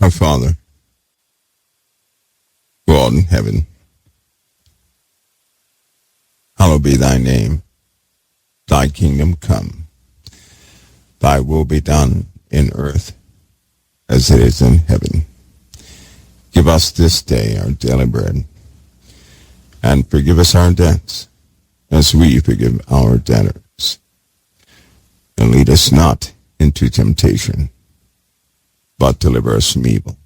Our Father, who art in heaven, hallowed be thy name. Thy kingdom come. Thy will be done in earth as it is in heaven. Give us this day our daily bread, and forgive us our debts, as we forgive our debtors. And lead us not into temptation, but deliver us from evil.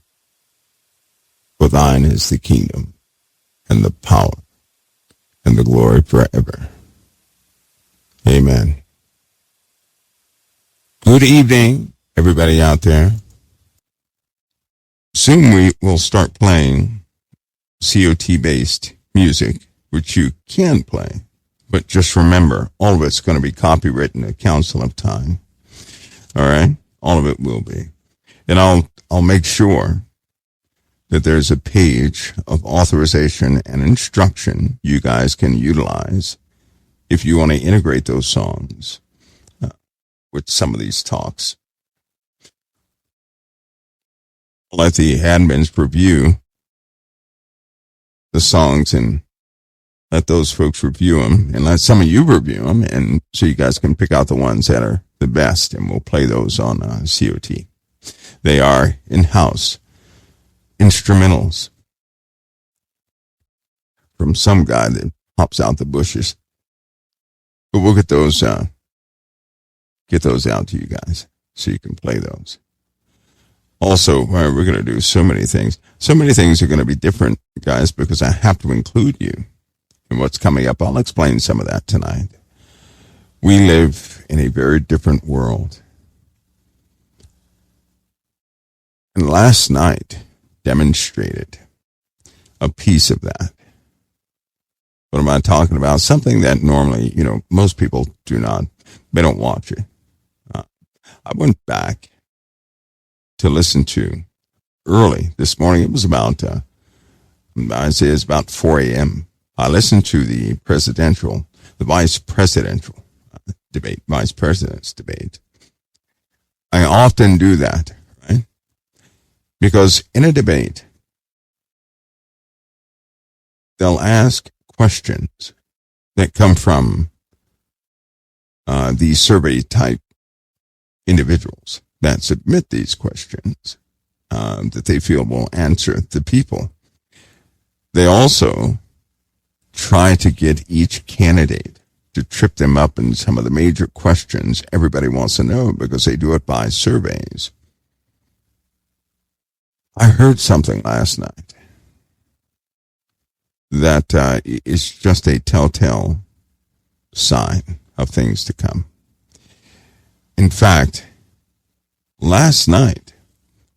For thine is the kingdom, and the power, and the glory forever. Amen. Good evening, everybody out there. Soon we will start playing COT-based music, which you can play. But just remember, all of it's going to be copywritten at Council of Time. All right? All of it will be. And I'll make sure that there's a page of authorization and instruction you guys can utilize if you want to integrate those songs with some of these talks. Let the admins review the songs and let those folks review them, and let some of you review them, and so you guys can pick out the ones that are the best, and we'll play those on COT. They are in-house instrumentals from some guy that pops out the bushes. But we'll get those out to you guys so you can play those. Also, we're going to do so many things. So many things are going to be different, guys, because I have to include you in what's coming up. I'll explain some of that tonight. We live in a very different world. And last night demonstrated a piece of that. What am I talking about? Something that normally, most people do not. They don't watch it. I went back to listen to early this morning. It was about, I'd say it's about 4 a.m. I listened to the vice president's debate. I often do that, right? Because in a debate, they'll ask questions that come from these survey type individuals that submit these questions that they feel will answer the people. They also try to get each candidate to trip them up in some of the major questions everybody wants to know, because they do it by surveys. I heard something last night that is just a telltale sign of things to come. In fact, last night,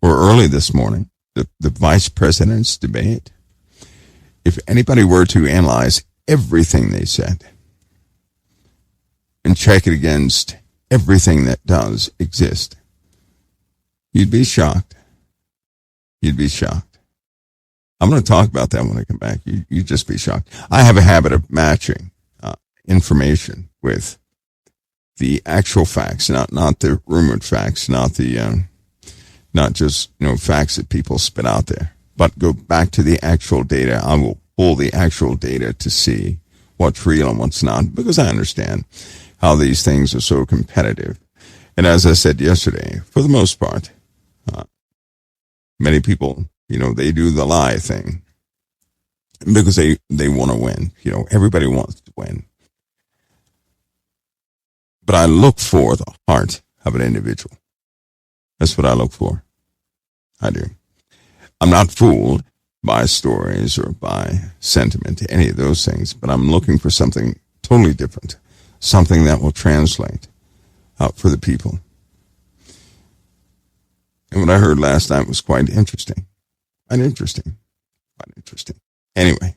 or early this morning, the vice president's debate, if anybody were to analyze everything they said and check it against everything that does exist, you'd be shocked. You'd be shocked. I'm going to talk about that when I come back. You'd just be shocked. I have a habit of matching information with the actual facts, not the rumored facts, not just facts that people spit out there, but go back to the actual data. I will pull the actual data to see what's real and what's not, because I understand how these things are so competitive. And as I said yesterday, for the most part, many people, they do the lie thing because they want to win. Everybody wants to win. But I look for the heart of an individual. That's what I look for. I do. I'm not fooled by stories or by sentiment, any of those things, but I'm looking for something totally different, something that will translate for the people. And what I heard last night was quite interesting. Quite interesting. Anyway,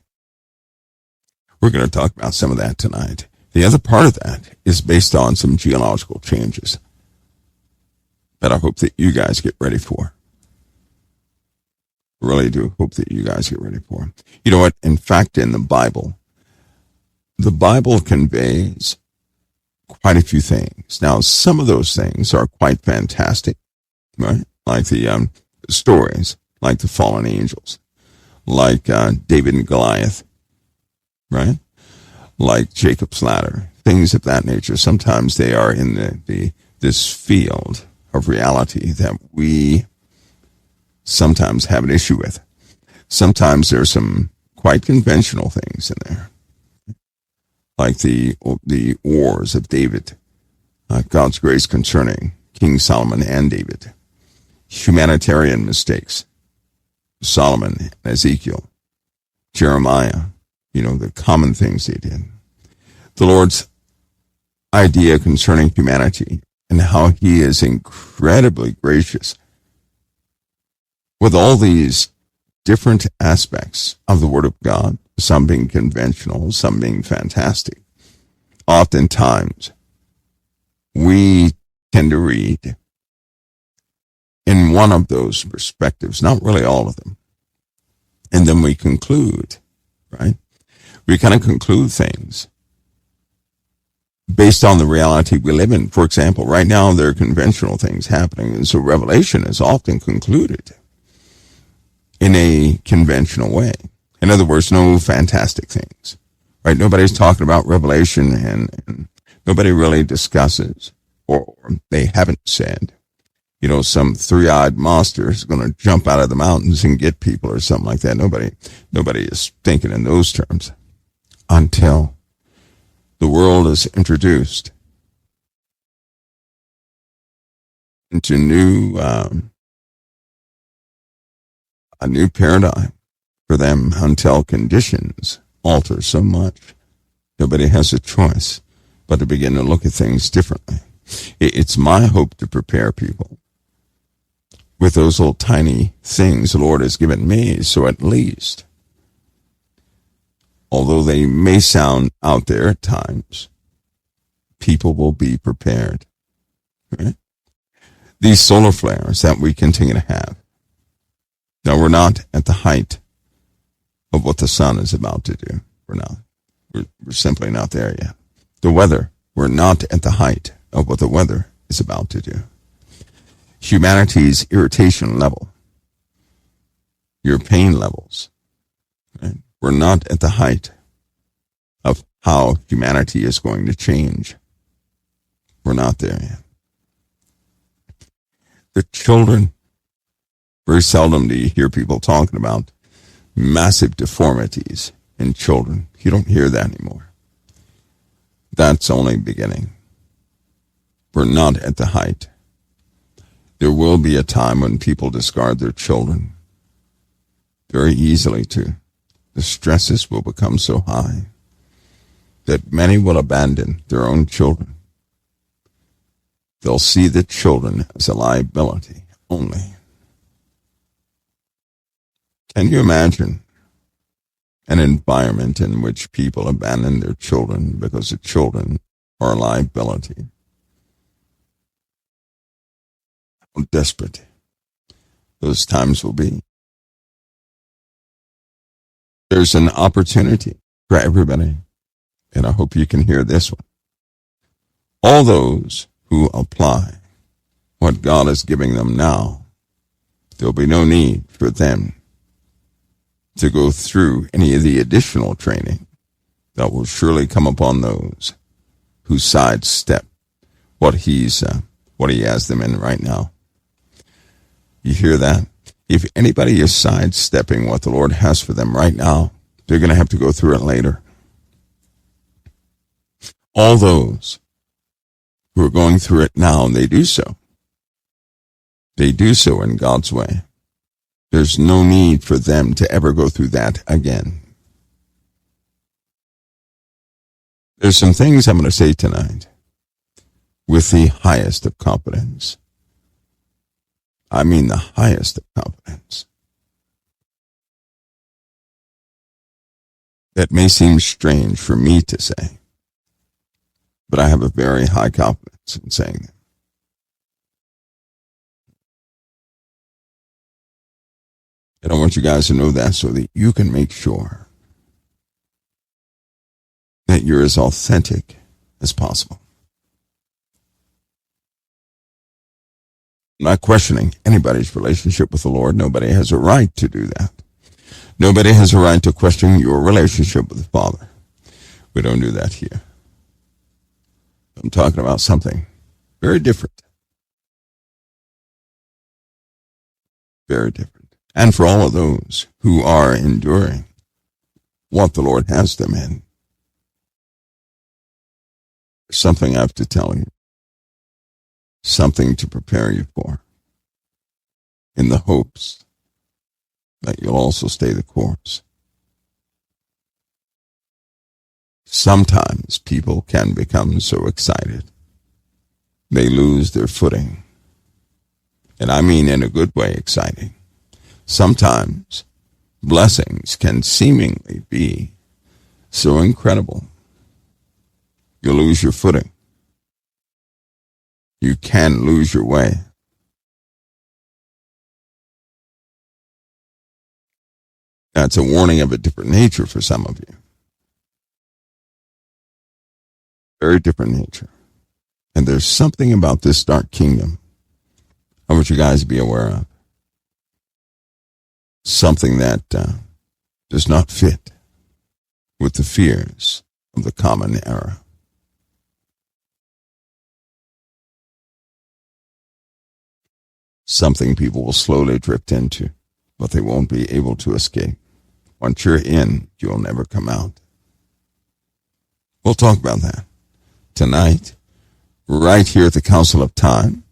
we're going to talk about some of that tonight. The other part of that is based on some geological changes that I hope that you guys get ready for. Really do hope that you guys get ready for. You know what? In fact, in the Bible conveys quite a few things. Now, some of those things are quite fantastic, right? Like the stories like the fallen angels, like David and Goliath, right? Like Jacob's ladder, things of that nature. Sometimes they are in this field of reality that we sometimes have an issue with. Sometimes there's some quite conventional things in there, like the wars of David, God's grace concerning King Solomon and David, humanitarian mistakes, Solomon and Ezekiel, Jeremiah, the common things they did. The Lord's idea concerning humanity and how he is incredibly gracious with all these different aspects of the Word of God, some being conventional, some being fantastic. Oftentimes, we tend to read in one of those perspectives, not really all of them. And then we conclude, right? We kind of conclude things based on the reality we live in. For example, right now there are conventional things happening, and so Revelation is often concluded in a conventional way. In other words, no fantastic things, right? Nobody's talking about Revelation, and nobody really discusses, or they haven't said, some three-eyed monster is going to jump out of the mountains and get people or something like that. Nobody is thinking in those terms until the world is introduced into a new paradigm for them, until conditions alter so much. Nobody has a choice but to begin to look at things differently. It's my hope to prepare people with those little tiny things the Lord has given me, so at least, although they may sound out there at times, people will be prepared. Right? These solar flares that we continue to have, now we're not at the height of what the sun is about to do. We're not. We're simply not there yet. The weather, we're not at the height of what the weather is about to do. Humanity's irritation level, your pain levels, right? We're not at the height of how humanity is going to change. We're not there yet. The children, very seldom do you hear people talking about massive deformities in children. You don't hear that anymore. That's only beginning. We're not at the height. There will be a time when people discard their children very easily too. The stresses will become so high that many will abandon their own children. They'll see the children as a liability only. Can you imagine an environment in which people abandon their children because the children are a liability? How desperate those times will be. There's an opportunity for everybody, and I hope you can hear this one. All those who apply what God is giving them now, there'll be no need for them to go through any of the additional training that will surely come upon those who sidestep what he has them in right now. You hear that? If anybody is sidestepping what the Lord has for them right now, they're going to have to go through it later. All those who are going through it now, and they do so in God's way. There's no need for them to ever go through that again. There's some things I'm going to say tonight with the highest of confidence. I mean the highest of confidence. That may seem strange for me to say, but I have a very high confidence in saying them. And I want you guys to know that so that you can make sure that you're as authentic as possible. I'm not questioning anybody's relationship with the Lord. Nobody has a right to do that. Nobody has a right to question your relationship with the Father. We don't do that here. I'm talking about something very different. Very different. And for all of those who are enduring what the Lord has them in, there's something I have to tell you. Something to prepare you for, in the hopes that you'll also stay the course. Sometimes people can become so excited they lose their footing. And I mean in a good way exciting. Sometimes blessings can seemingly be so incredible you lose your footing. You can lose your way. That's a warning of a different nature for some of you. Very different nature. And there's something about this dark kingdom I want you guys to be aware of. Something that does not fit with the fears of the common era. Something people will slowly drift into, but they won't be able to escape. Once you're in, you'll never come out. We'll talk about that tonight, right here at the Council of Time.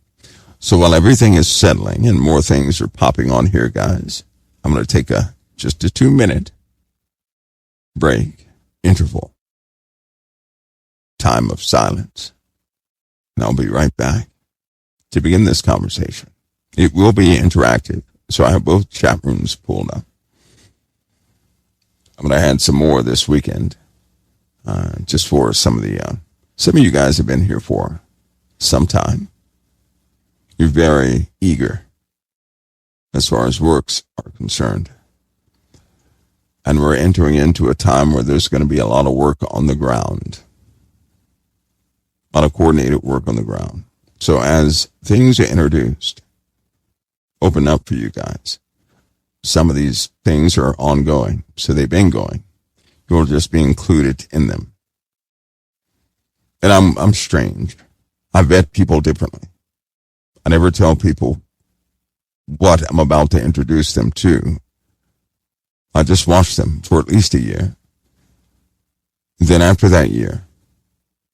So while everything is settling and more things are popping on here, guys, I'm going to take just a 2-minute break, interval, time of silence, and I'll be right back to begin this conversation. It will be interactive, so I have both chat rooms pulled up. I'm going to add some more this weekend, just for some of you guys have been here for some time. You're very eager as far as works are concerned. And we're entering into a time where there's going to be a lot of work on the ground, a lot of coordinated work on the ground. So as things are introduced, open up for you guys. Some of these things are ongoing, so they've been going. You'll just be included in them. And I'm strange. I vet people differently. I never tell people what I'm about to introduce them to. I just watch them for at least a year. Then after that year,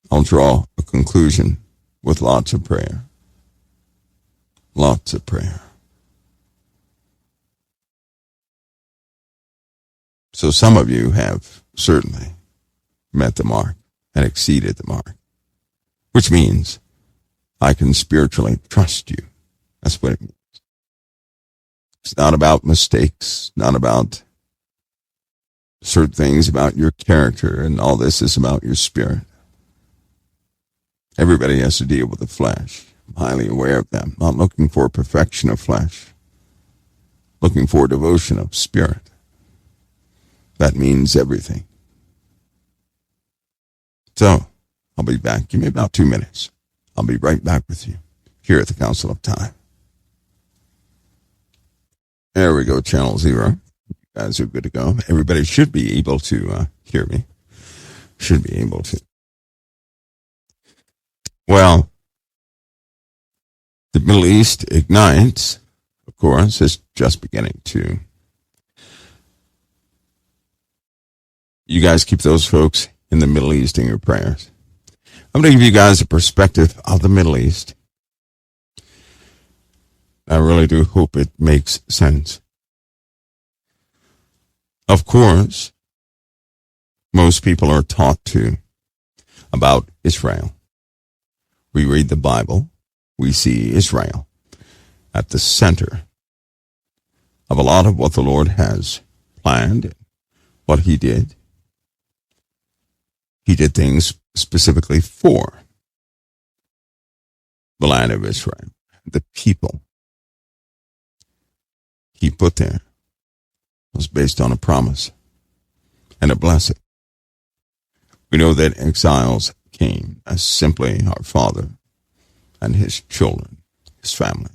I'll draw a conclusion with lots of prayer. Lots of prayer. So some of you have certainly met the mark and exceeded the mark, which means I can spiritually trust you. That's what it means. It's not about mistakes, not about certain things about your character, and all this is about your spirit. Everybody has to deal with the flesh. I'm highly aware of that. I'm not looking for perfection of flesh, looking for devotion of spirit. That means everything. So, I'll be back. Give me about 2 minutes. I'll be right back with you here at the Council of Time. There we go, Channel 0. You guys are good to go. Everybody should be able to hear me. Should be able to. Well, the Middle East ignites, of course, is just beginning to. You guys keep those folks in the Middle East in your prayers. I'm going to give you guys a perspective of the Middle East. I really do hope it makes sense. Of course, most people are taught about Israel. We read the Bible. We see Israel at the center of a lot of what the Lord has planned, what he did. He did things specifically for the land of Israel, the people he put there was based on a promise and a blessing. We know that exiles came as simply our father and his children, his family.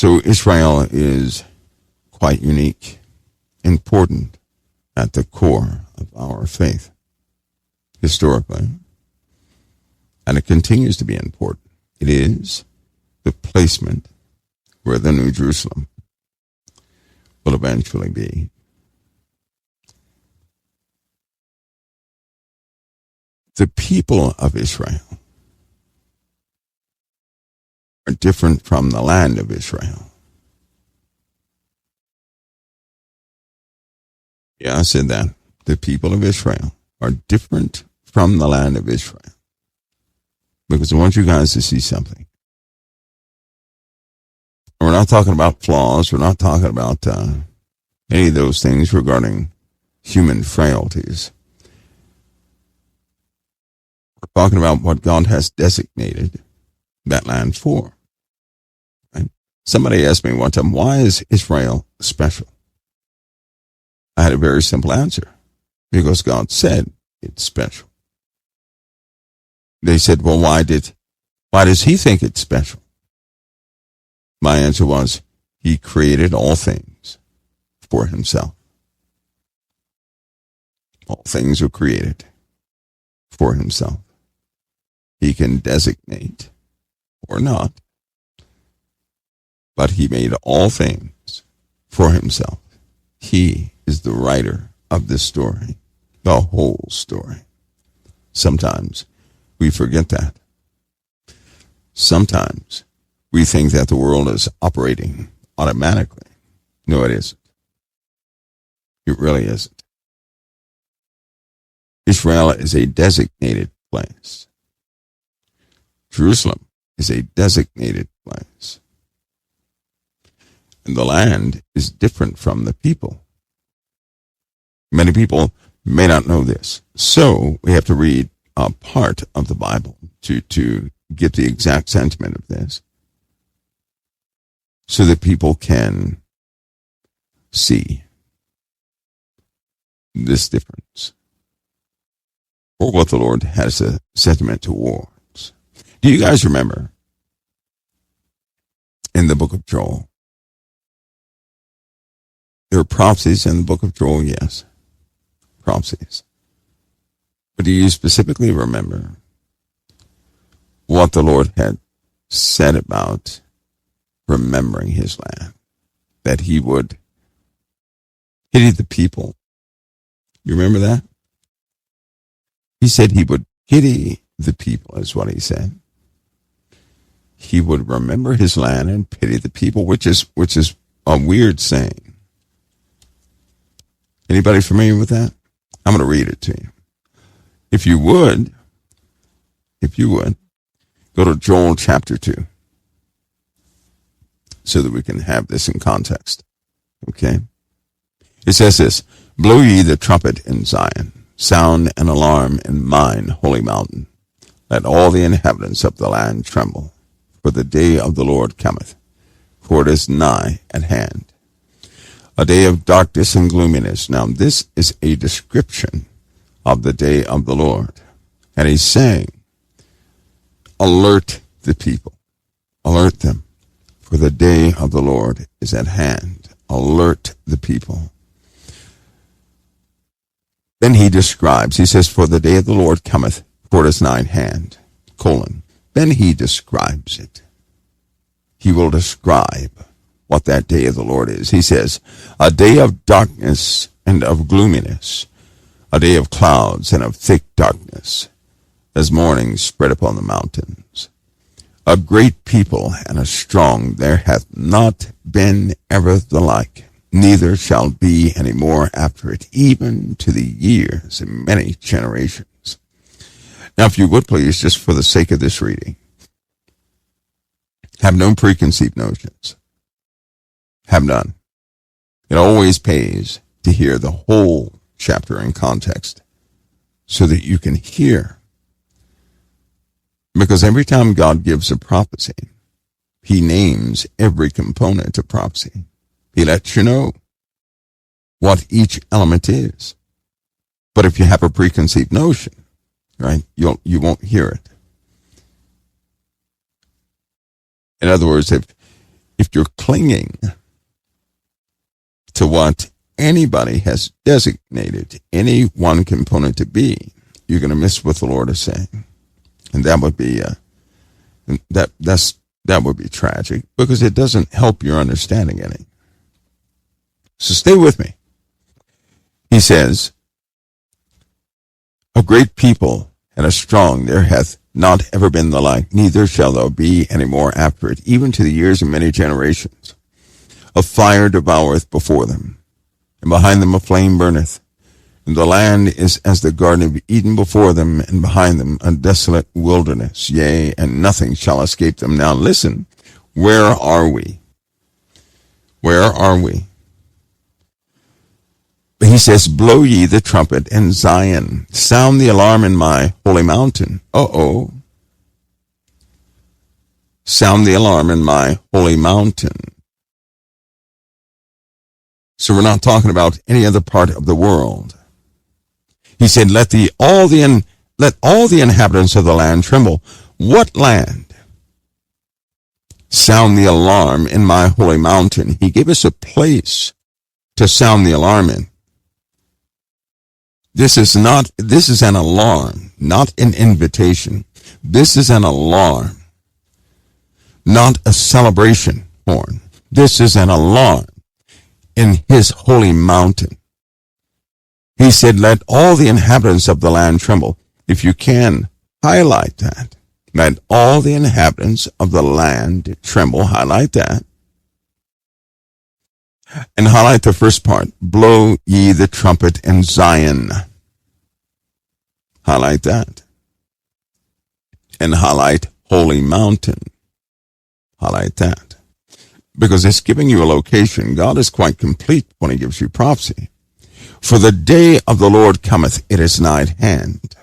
So Israel is quite unique, important at the core of our faith, historically, and it continues to be important. It is the placement where the New Jerusalem will eventually be. The people of Israel are different from the land of Israel. Yeah, I said that. The people of Israel are different from the land of Israel. Because I want you guys to see something. We're not talking about flaws. We're not talking about any of those things regarding human frailties. We're talking about what God has designated that land for. Right? Somebody asked me one time, why is Israel special? I had a very simple answer. Because God said it's special. They said, well, why does he think it's special? My answer was, he created all things for himself. All things are created for himself. He can designate or not, but he made all things for himself. He is the writer of this story, the whole story. Sometimes we forget that. Sometimes we think that the world is operating automatically. No, it isn't. It really isn't. Israel is a designated place. Jerusalem is a designated place. And the land is different from the people. Many people may not know this. So we have to read a part of the Bible to get the exact sentiment of this, so that people can see this difference, or what the Lord has a sentiment towards. Do you guys remember in the book of Joel? There are prophecies in the book of Joel, yes, prophecies. But do you specifically remember what the Lord had said about remembering his land? That he would pity the people. You remember that? He said he would pity the people, is what he said. He would remember his land and pity the people, which is a weird saying. Anybody familiar with that? I'm going to read it to you. If you would, go to Joel chapter 2, so that we can have this in context. Okay? It says this, blow ye the trumpet in Zion, sound an alarm in mine holy mountain. Let all the inhabitants of the land tremble, for the day of the Lord cometh, for it is nigh at hand. A day of darkness and gloominess. Now this is a description of the day of the Lord. And he's saying, alert the people. Alert them. For the day of the Lord is at hand. Alert the people. Then he describes, he says, for the day of the Lord cometh, for it is nigh at hand, : Then he describes it. He will describe what that day of the Lord is. He says, a day of darkness and of gloominess, a day of clouds and of thick darkness, as morning spread upon the mountains. A great people and a strong, there hath not been ever the like, neither shall be any more after it, even to the years and many generations. Now, if you would please, just for the sake of this reading, have no preconceived notions. Have none. It always pays to hear the whole chapter in context, so that you can hear. Because every time God gives a prophecy, he names every component of prophecy. He lets you know what each element is. But if you have a preconceived notion, right, you won't hear it. In other words, if you're clinging to what anybody has designated any one component to be, you're going to miss what the Lord is saying. And that would be that would be tragic, because it doesn't help your understanding any. So stay with me. He says, a great people and a strong, there hath not ever been the like, neither shall there be any more after it, even to the years of many generations. A fire devoureth before them, and behind them a flame burneth. And the land is as the Garden of Eden before them, and behind them a desolate wilderness. Yea, and nothing shall escape them. Now listen, where are we? Where are we? He says, blow ye the trumpet in Zion. Sound the alarm in my holy mountain. Sound the alarm in my holy mountain. So we're not talking about any other part of the world. He said, let all the inhabitants of the land tremble. What land? Sound the alarm in my holy mountain. He gave us a place to sound the alarm in. This is an alarm, not an invitation. This is an alarm, not a celebration horn. This is an alarm in his holy mountain. He said, let all the inhabitants of the land tremble. If you can, highlight that. Let all the inhabitants of the land tremble. Highlight that. And highlight the first part. Blow ye the trumpet in Zion. Highlight that. And highlight holy mountain. Highlight that. Because it's giving you a location. God is quite complete when he gives you prophecy. For the day of the Lord cometh, it is nigh at hand.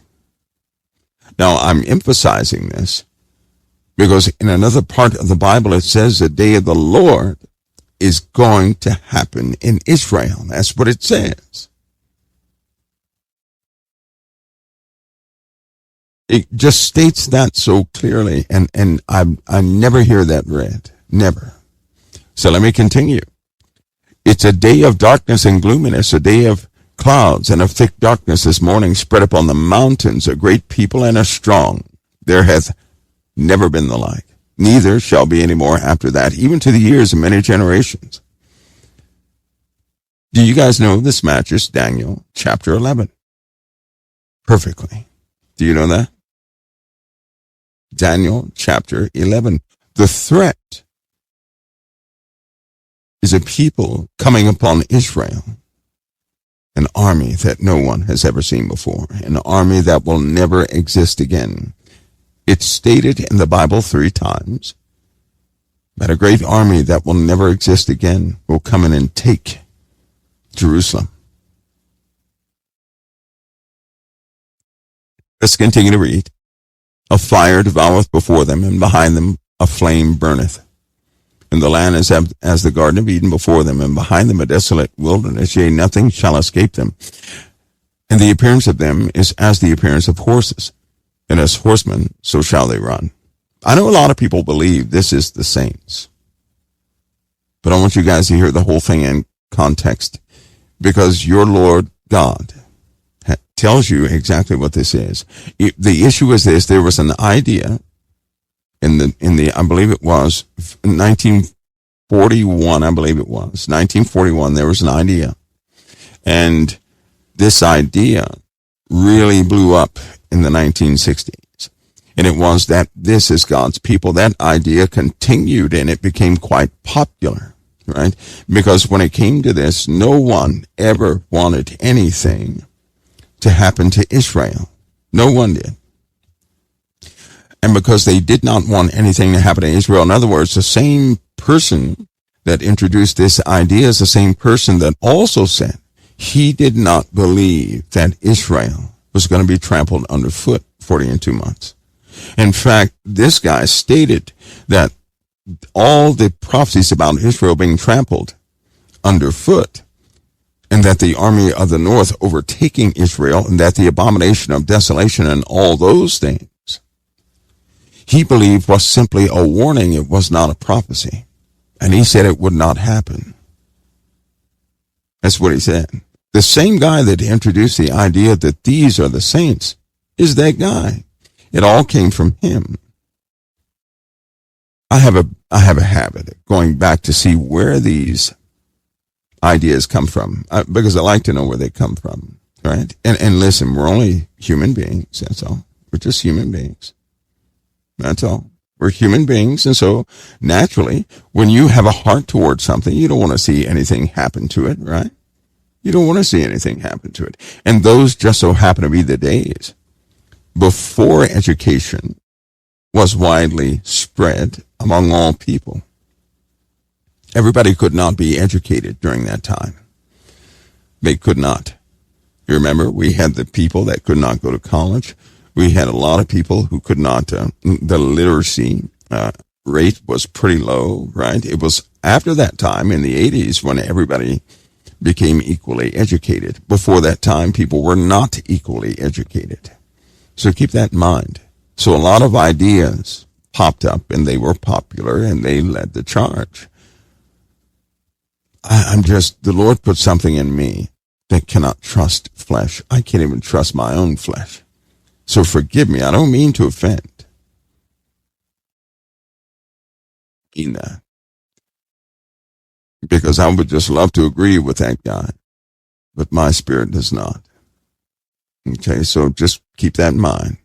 Now, I'm emphasizing this because in another part of the Bible, it says the day of the Lord is going to happen in Israel. That's what it says. It just states that so clearly, and I never hear that read. Never. So let me continue. It's a day of darkness and gloominess, a day of clouds and of thick darkness this morning, spread upon the mountains, a great people and a strong. There hath never been the like, neither shall be any more after that, even to the years of many generations. Do you guys know this matches Daniel chapter 11? Perfectly. Do you know that? Daniel chapter 11. The threat is a people coming upon Israel, an army that no one has ever seen before, an army that will never exist again. It's stated in the Bible 3 times that a great army that will never exist again will come in and take Jerusalem. Let's continue to read. A fire devoureth before them, and behind them a flame burneth. And the land is as the Garden of Eden before them, and behind them a desolate wilderness, yea, nothing shall escape them. And the appearance of them is as the appearance of horses, and as horsemen, so shall they run. I know a lot of people believe this is the saints, but I want you guys to hear the whole thing in context, because your Lord God tells you exactly what this is. The issue is this: there was an idea in the I believe it was 1941. I believe it was 1941. There was an idea, and this idea really blew up in the 1960s. And it was that this is God's people. That idea continued, and it became quite popular, right? Because when it came to this, no one ever wanted anything to happen to Israel. No one did. And because they did not want anything to happen to Israel, in other words, the same person that introduced this idea is the same person that also said he did not believe that Israel was going to be trampled underfoot 42 months. In fact, this guy stated that all the prophecies about Israel being trampled underfoot, and that the army of the north overtaking Israel, and that the abomination of desolation and all those things, he believed was simply a warning. It was not a prophecy. And he said it would not happen. That's what he said. The same guy that introduced the idea that these are the saints is that guy. It all came from him. I have a habit of going back to see where these ideas come from, because I like to know where they come from, right? And listen, we're only human beings, that's all. We're just human beings. That's all. We're human beings, and so naturally, when you have a heart towards something, you don't want to see anything happen to it, right? You don't want to see anything happen to it. And those just so happen to be the days before education was widely spread among all people. Everybody could not be educated during that time. They could not. You remember, we had the people that could not go to college. We had a lot of people who could not, the literacy rate was pretty low, right? It was after that time in the 80s when everybody became equally educated. Before that time, people were not equally educated. So keep that in mind. So a lot of ideas popped up and they were popular and they led the charge. The Lord put something in me that cannot trust flesh. I can't even trust my own flesh. So forgive me. I don't mean to offend. I mean that. Because I would just love to agree with that guy. But my spirit does not. Okay, so just keep that in mind.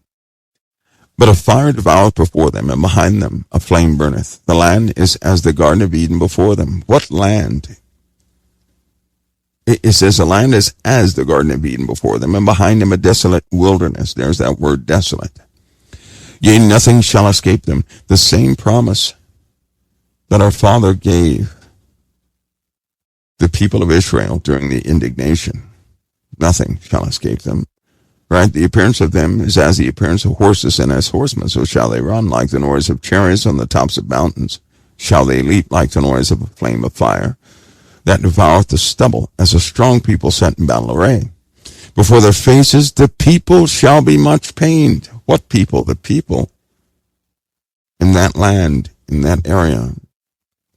But a fire devoureth before them, and behind them a flame burneth. The land is as the Garden of Eden before them. What land? It says the land is as the Garden of Eden before them, and behind them a desolate wilderness. There's that word, desolate. Yea, nothing shall escape them. The same promise that our Father gave the people of Israel during the indignation. Nothing shall escape them. Right? The appearance of them is as the appearance of horses, and as horsemen, so shall they run. Like the noise of chariots on the tops of mountains shall they leap, like the noise of a flame of fire that devoureth the stubble, as a strong people set in battle array. Before their faces the people shall be much pained. What people? The people in that land, in that area.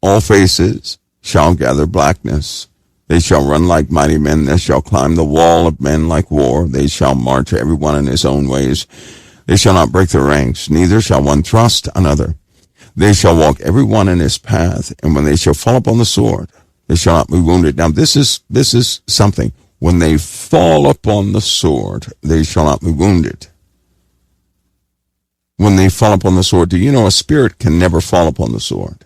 All faces shall gather blackness. They shall run like mighty men. They shall climb the wall of men like war. They shall march every one in his own ways. They shall not break their ranks, neither shall one thrust another. They shall walk every one in his path, and when they shall fall upon the sword, they shall not be wounded. Now this is something. When they fall upon the sword, they shall not be wounded. When they fall upon the sword, do you know a spirit can never fall upon the sword?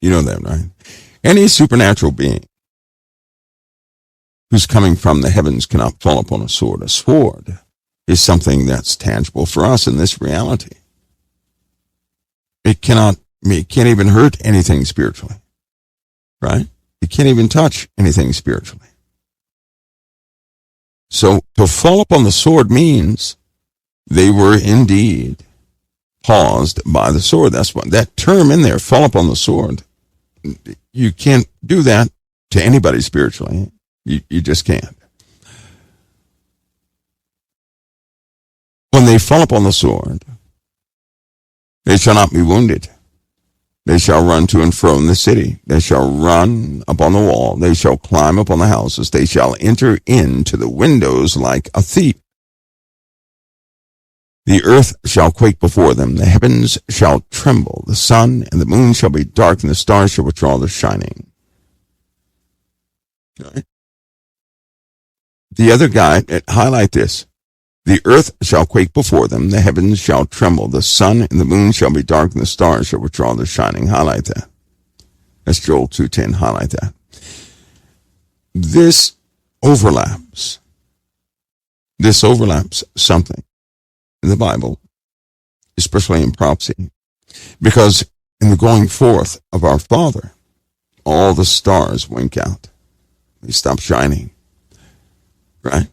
You know that, right? Any supernatural being who's coming from the heavens cannot fall upon a sword. A sword is something that's tangible for us in this reality. It can't even hurt anything spiritually, right? It can't even touch anything spiritually. So to fall upon the sword means they were indeed paused by the sword. That's what that term in there, fall upon the sword. You can't do that to anybody spiritually. You just can't. When they fall upon the sword, they shall not be wounded. They shall run to and fro in the city. They shall run upon the wall. They shall climb upon the houses. They shall enter into the windows like a thief. The earth shall quake before them. The heavens shall tremble. The sun and the moon shall be dark, and the stars shall withdraw their shining. Right? The other guy, highlight this. The earth shall quake before them. The heavens shall tremble. The sun and the moon shall be dark, and the stars shall withdraw their shining. Highlight that. That's Joel 2:10. Highlight that. This overlaps. This overlaps something in the Bible, especially in prophecy, because in the going forth of our Father, all the stars wink out. They stop shining, right?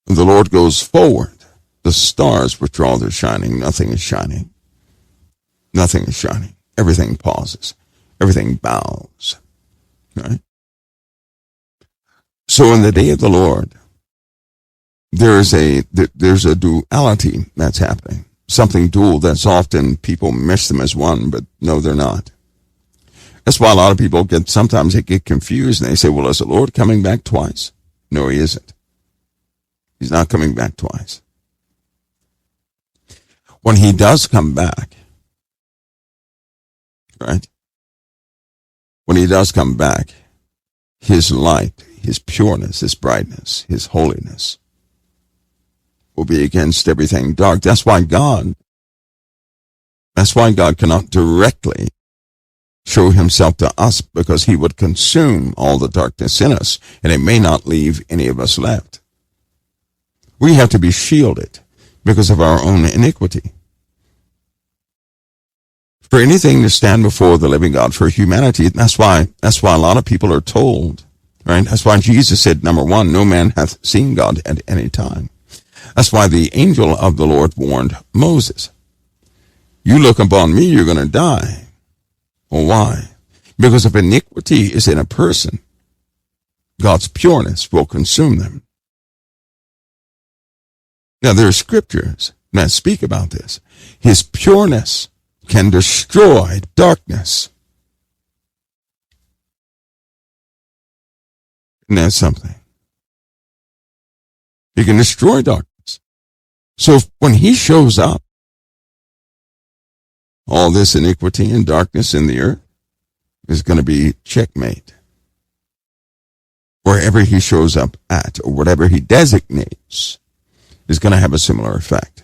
When the Lord goes forward, the stars withdraw their shining. Nothing is shining. Nothing is shining. Everything pauses. Everything bows, right? So in the day of the Lord, there's a duality that's happening. something dual. That's often people mesh them as one, but no, they're not. That's why a lot of people sometimes they get confused and they say, well, is the Lord coming back twice? No, he isn't. He's not coming back twice. When he does come back, right? When he does come back, his light, his pureness, his brightness, his holiness will be against everything dark. That's why God cannot directly show himself to us, because he would consume all the darkness in us, and it may not leave any of us left. We have to be shielded because of our own iniquity. For anything to stand before the living God, for humanity, that's why a lot of people are told, right? That's why Jesus said, number one, no man hath seen God at any time. That's why the angel of the Lord warned Moses, you look upon me, you're going to die. Well, why? Because if iniquity is in a person, God's pureness will consume them. Now, there are scriptures that speak about this. His pureness can destroy darkness. And that's something. He can destroy darkness. So when he shows up, all this iniquity and darkness in the earth is going to be checkmate. Wherever he shows up at, or whatever he designates, is going to have a similar effect.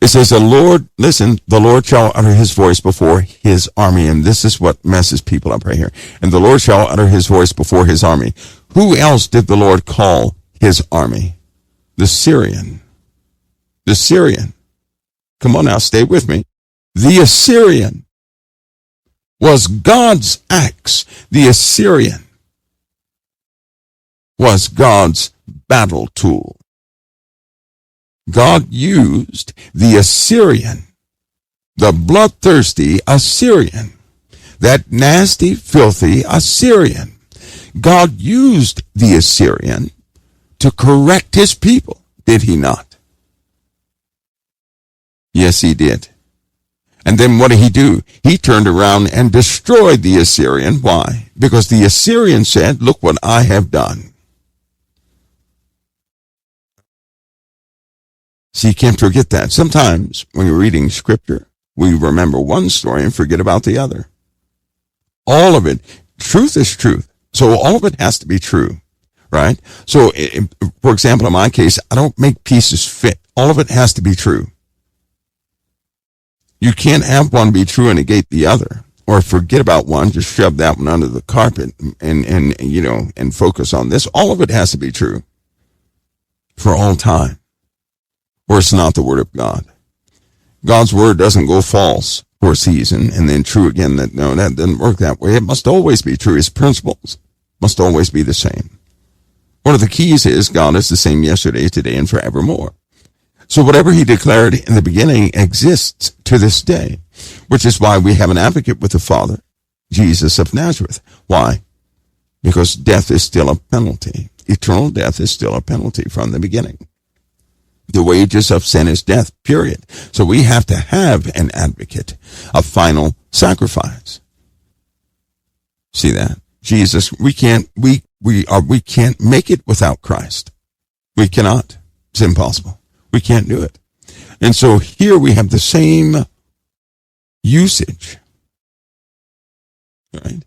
It says, the Lord shall utter his voice before his army. And this is what messes people up right here. And the Lord shall utter his voice before his army. Who else did the Lord call his army? The Syrian. The Syrian. Come on now, stay with me. The Assyrian was God's axe. The Assyrian was God's battle tool. God used the Assyrian, the bloodthirsty Assyrian, that nasty, filthy Assyrian. God used the Assyrian to correct his people, did he not? Yes, he did. And then what did he do? He turned around and destroyed the Assyrian. Why? Because the Assyrian said, look what I have done. See, you can't forget that. Sometimes when you're reading scripture, we remember one story and forget about the other. All of it. Truth is truth. So all of it has to be true, right? So, for example, in my case, I don't make pieces fit. All of it has to be true. You can't have one be true and negate the other, or forget about one, just shove that one under the carpet and focus on this. All of it has to be true for all time, or it's not the word of God. God's word doesn't go false for a season and then true again. That doesn't work that way. It must always be true. His principles must always be the same. One of the keys is God is the same yesterday, today, and forevermore. So whatever he declared in the beginning exists to this day, which is why we have an advocate with the Father, Jesus of Nazareth. Why? Because death is still a penalty. Eternal death is still a penalty from the beginning. The wages of sin is death, period. So we have to have an advocate, a final sacrifice. See that? Jesus, we can't make it without Christ. We cannot. It's impossible. We can't do it. And so here we have the same usage, right?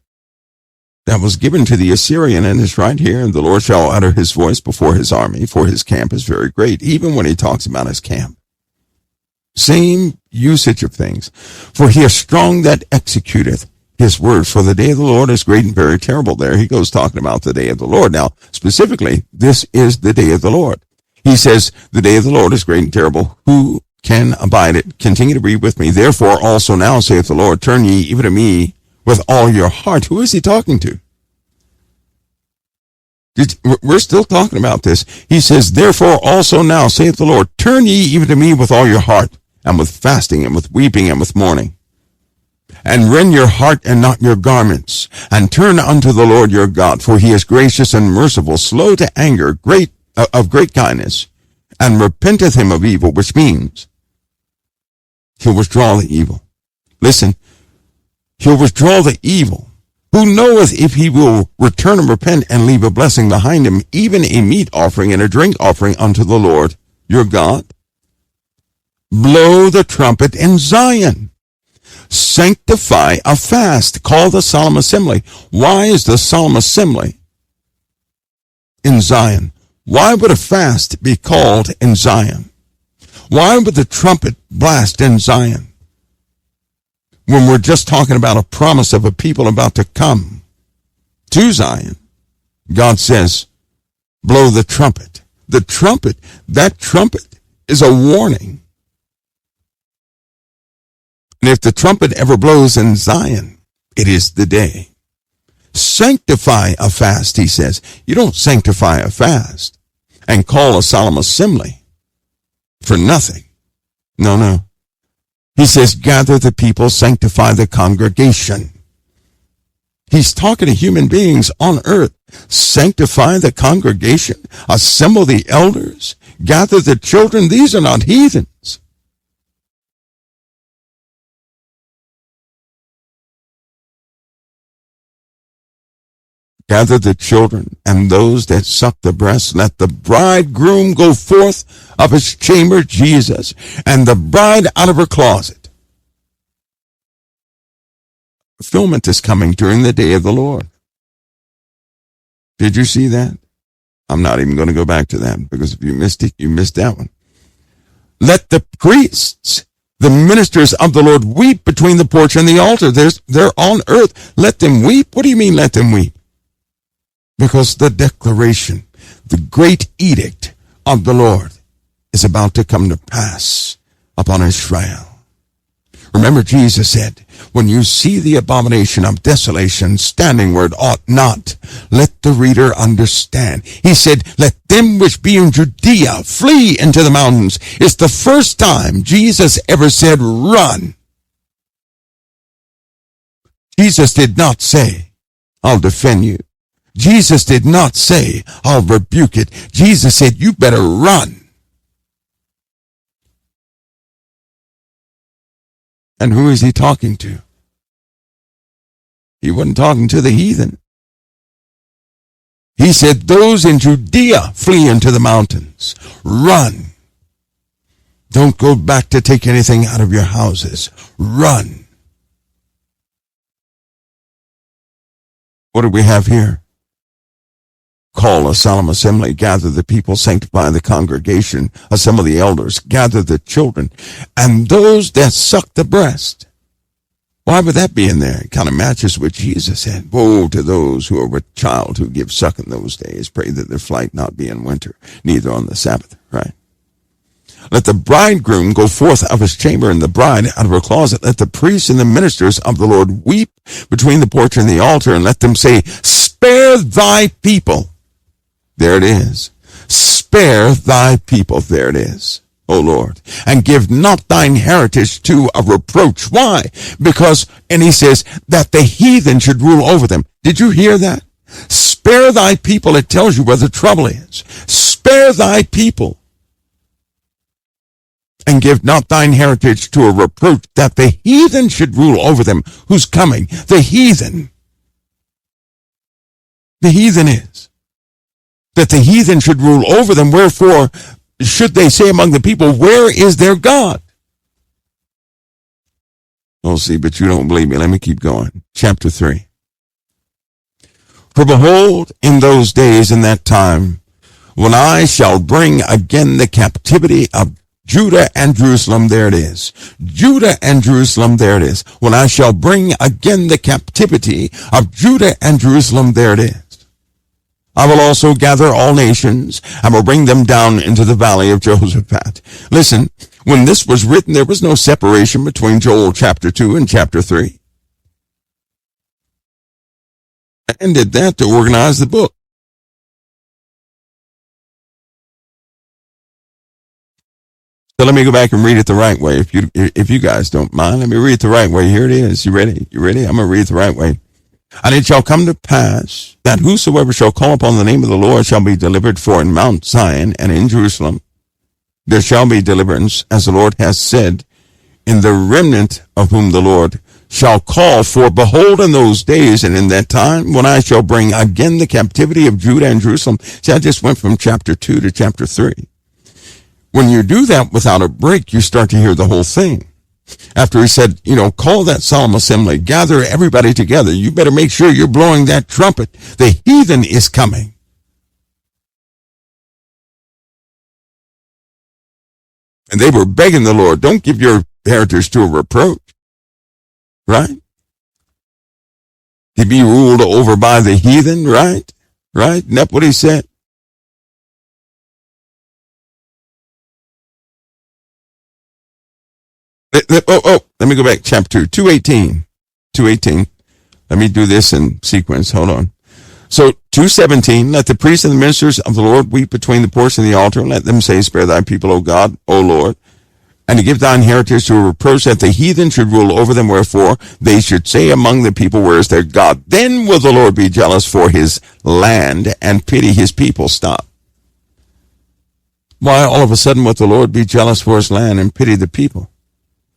That was given to the Assyrian, and it's right here. And the Lord shall utter his voice before his army, for his camp is very great. Even when he talks about his camp. Same usage of things. For he is strong that executeth his word. For the day of the Lord is great and very terrible. There he goes talking about the day of the Lord. Now, specifically, this is the day of the Lord. He says, the day of the Lord is great and terrible. Who can abide it? Continue to read with me. Therefore also now, saith the Lord, turn ye even to me with all your heart. Who is he talking to? We're still talking about this. He says, therefore also now, saith the Lord, turn ye even to me with all your heart, and with fasting, and with weeping, and with mourning. And rend your heart and not your garments, and turn unto the Lord your God, for he is gracious and merciful, slow to anger, of great kindness, and repenteth him of evil, which means He'll withdraw the evil. Listen, he'll withdraw the evil. Who knoweth if he will return and repent and leave a blessing behind him, even a meat offering and a drink offering unto the Lord your God? Blow the trumpet in Zion. Sanctify a fast. Call the solemn assembly. Why is the solemn assembly in Zion? Why would a fast be called in Zion? Why would the trumpet blast in Zion? When we're just talking about a promise of a people about to come to Zion, God says, blow the trumpet. The trumpet, that trumpet is a warning. And if the trumpet ever blows in Zion, it is the day. Sanctify a fast, he says. You don't sanctify a fast and call a solemn assembly for nothing. No. He says, gather the people, sanctify the congregation. He's talking to human beings on earth. Sanctify the congregation, assemble the elders, gather the children. These are not heathens. Gather the children and those that suck the breast. Let the bridegroom go forth of his chamber, Jesus, and the bride out of her closet. Fulfillment is coming during the day of the Lord. Did you see that? I'm not even going to go back to that, because if you missed it, you missed that one. Let the priests, the ministers of the Lord, weep between the porch and the altar. They're on earth. Let them weep. What do you mean, let them weep? Because the declaration, the great edict of the Lord is about to come to pass upon Israel. Remember, Jesus said, when you see the abomination of desolation standing where it ought not, let the reader understand. He said, let them which be in Judea flee into the mountains. It's the first time Jesus ever said, run. Jesus did not say, I'll defend you. Jesus did not say, I'll rebuke it. Jesus said, you better run. And who is he talking to? He wasn't talking to the heathen. He said, those in Judea flee into the mountains. Run. Don't go back to take anything out of your houses. Run. What do we have here? Call a solemn assembly, gather the people, sanctify the congregation, assemble the elders, gather the children, and those that suck the breast. Why would that be in there? It kind of matches what Jesus said. Woe to those who are with child who give suck in those days. Pray that their flight not be in winter, neither on the Sabbath. Right? Let the bridegroom go forth of his chamber, and the bride out of her closet. Let the priests and the ministers of the Lord weep between the porch and the altar, and let them say, spare thy people. There it is. Spare thy people. There it is. O Lord, and give not thine heritage to a reproach. Why? Because, and he says, that the heathen should rule over them. Did you hear that? Spare thy people. It tells you where the trouble is. Spare thy people. And give not thine heritage to a reproach, that the heathen should rule over them. Who's coming? The heathen. The heathen is. That the heathen should rule over them. Wherefore should they say among the people, where is their God? Oh, see, but you don't believe me. Let me keep going. Chapter 3. For behold, in those days, in that time, when I shall bring again the captivity of Judah and Jerusalem, there it is. Judah and Jerusalem, there it is. When I shall bring again the captivity of Judah and Jerusalem, there it is. I will also gather all nations and will bring them down into the valley of Jehoshaphat. Listen, when this was written, there was no separation between Joel chapter 2 and chapter 3. And did that to organize the book. So let me go back and read it the right way. If you guys don't mind, let me read it the right way. Here it is. You ready? You ready? I'm going to read it the right way. And it shall come to pass that whosoever shall call upon the name of the Lord shall be delivered. For in Mount Zion and in Jerusalem there shall be deliverance, as the Lord has said, in the remnant of whom the Lord shall call for. Behold, in those days and in that time, when I shall bring again the captivity of Judah and Jerusalem. See, I just went from chapter 2 to chapter 3. When you do that without a break, you start to hear the whole thing. After he said, call that solemn assembly, gather everybody together. You better make sure you're blowing that trumpet. The heathen is coming. And they were begging the Lord, don't give your heritage to a reproach. Right? To be ruled over by the heathen, right? Right? Isn't that what he said? Let me go back. Chapter 2:18. 2:18. Let me do this in sequence. Hold on. So 2:17, let the priests and the ministers of the Lord weep between the porch and the altar, and let them say, spare thy people, O God, O Lord, and to give thine heritage to a reproach that the heathen should rule over them, wherefore they should say among the people, where is their God? Then will the Lord be jealous for his land and pity his people. Stop. Why all of a sudden would the Lord be jealous for his land and pity the people?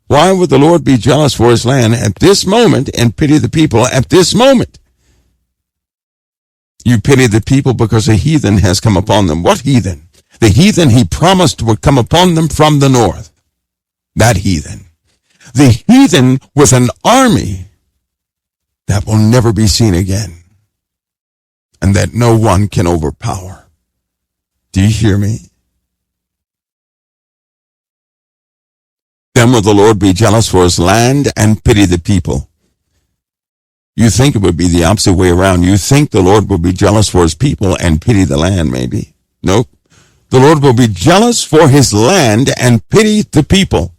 Why would the Lord be jealous for his land at this moment and pity the people at this moment? You pity the people because a heathen has come upon them. What heathen? The heathen he promised would come upon them from the north. That heathen. The heathen with an army that will never be seen again and that no one can overpower. Do you hear me? Then will the Lord be jealous for his land and pity the people. You think it would be the opposite way around. You think the Lord will be jealous for his people and pity the land, maybe. Nope. The Lord will be jealous for his land and pity the people.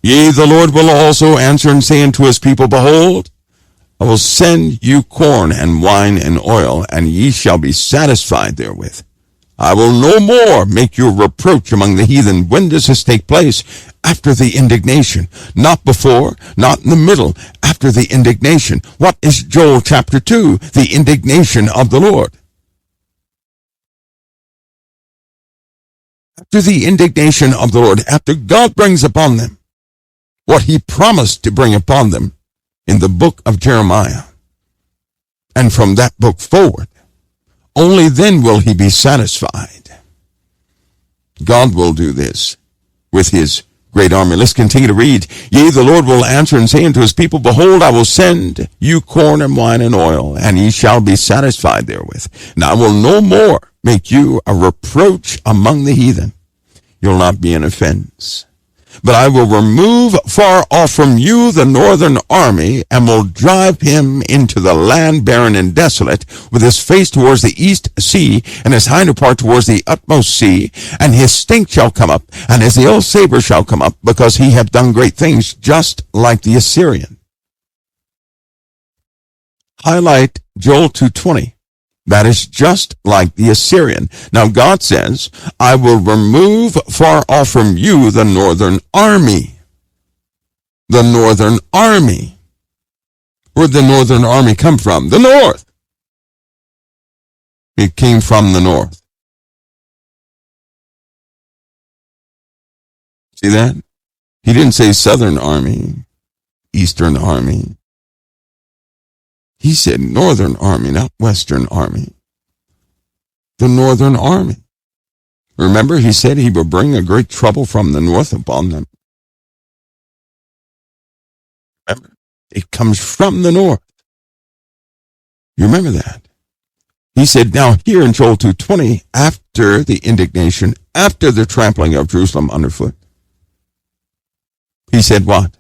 Yea, the Lord will also answer and say unto his people, behold, I will send you corn and wine and oil, and ye shall be satisfied therewith. I will no more make you a reproach among the heathen. When does this take place? After the indignation. Not before, not in the middle. After the indignation. What is Joel chapter 2? The indignation of the Lord. After the indignation of the Lord, after God brings upon them what he promised to bring upon them in the book of Jeremiah, and from that book forward, only then will he be satisfied. God will do this with his great army. Let's continue to read. Yea, the Lord will answer and say unto his people, behold, I will send you corn and wine and oil, and ye shall be satisfied therewith. And I will no more make you a reproach among the heathen. You'll not be an offense. But I will remove far off from you the northern army, and will drive him into the land barren and desolate, with his face towards the east sea, and his hinder part towards the utmost sea. And his stink shall come up, and his ill savor shall come up, because he hath done great things, just like the Assyrian. Highlight Joel 2:20. That is just like the Assyrian. Now God says, I will remove far off from you the northern army. The northern army. Where'd the northern army come from? The north. It came from the north. See that? He didn't say southern army, eastern army. He said northern army, not western army. The northern army. Remember, he said he would bring a great trouble from the north upon them. Remember, it comes from the north. You remember that? He said, now here in Joel 2:20, after the indignation, after the trampling of Jerusalem underfoot, he said what?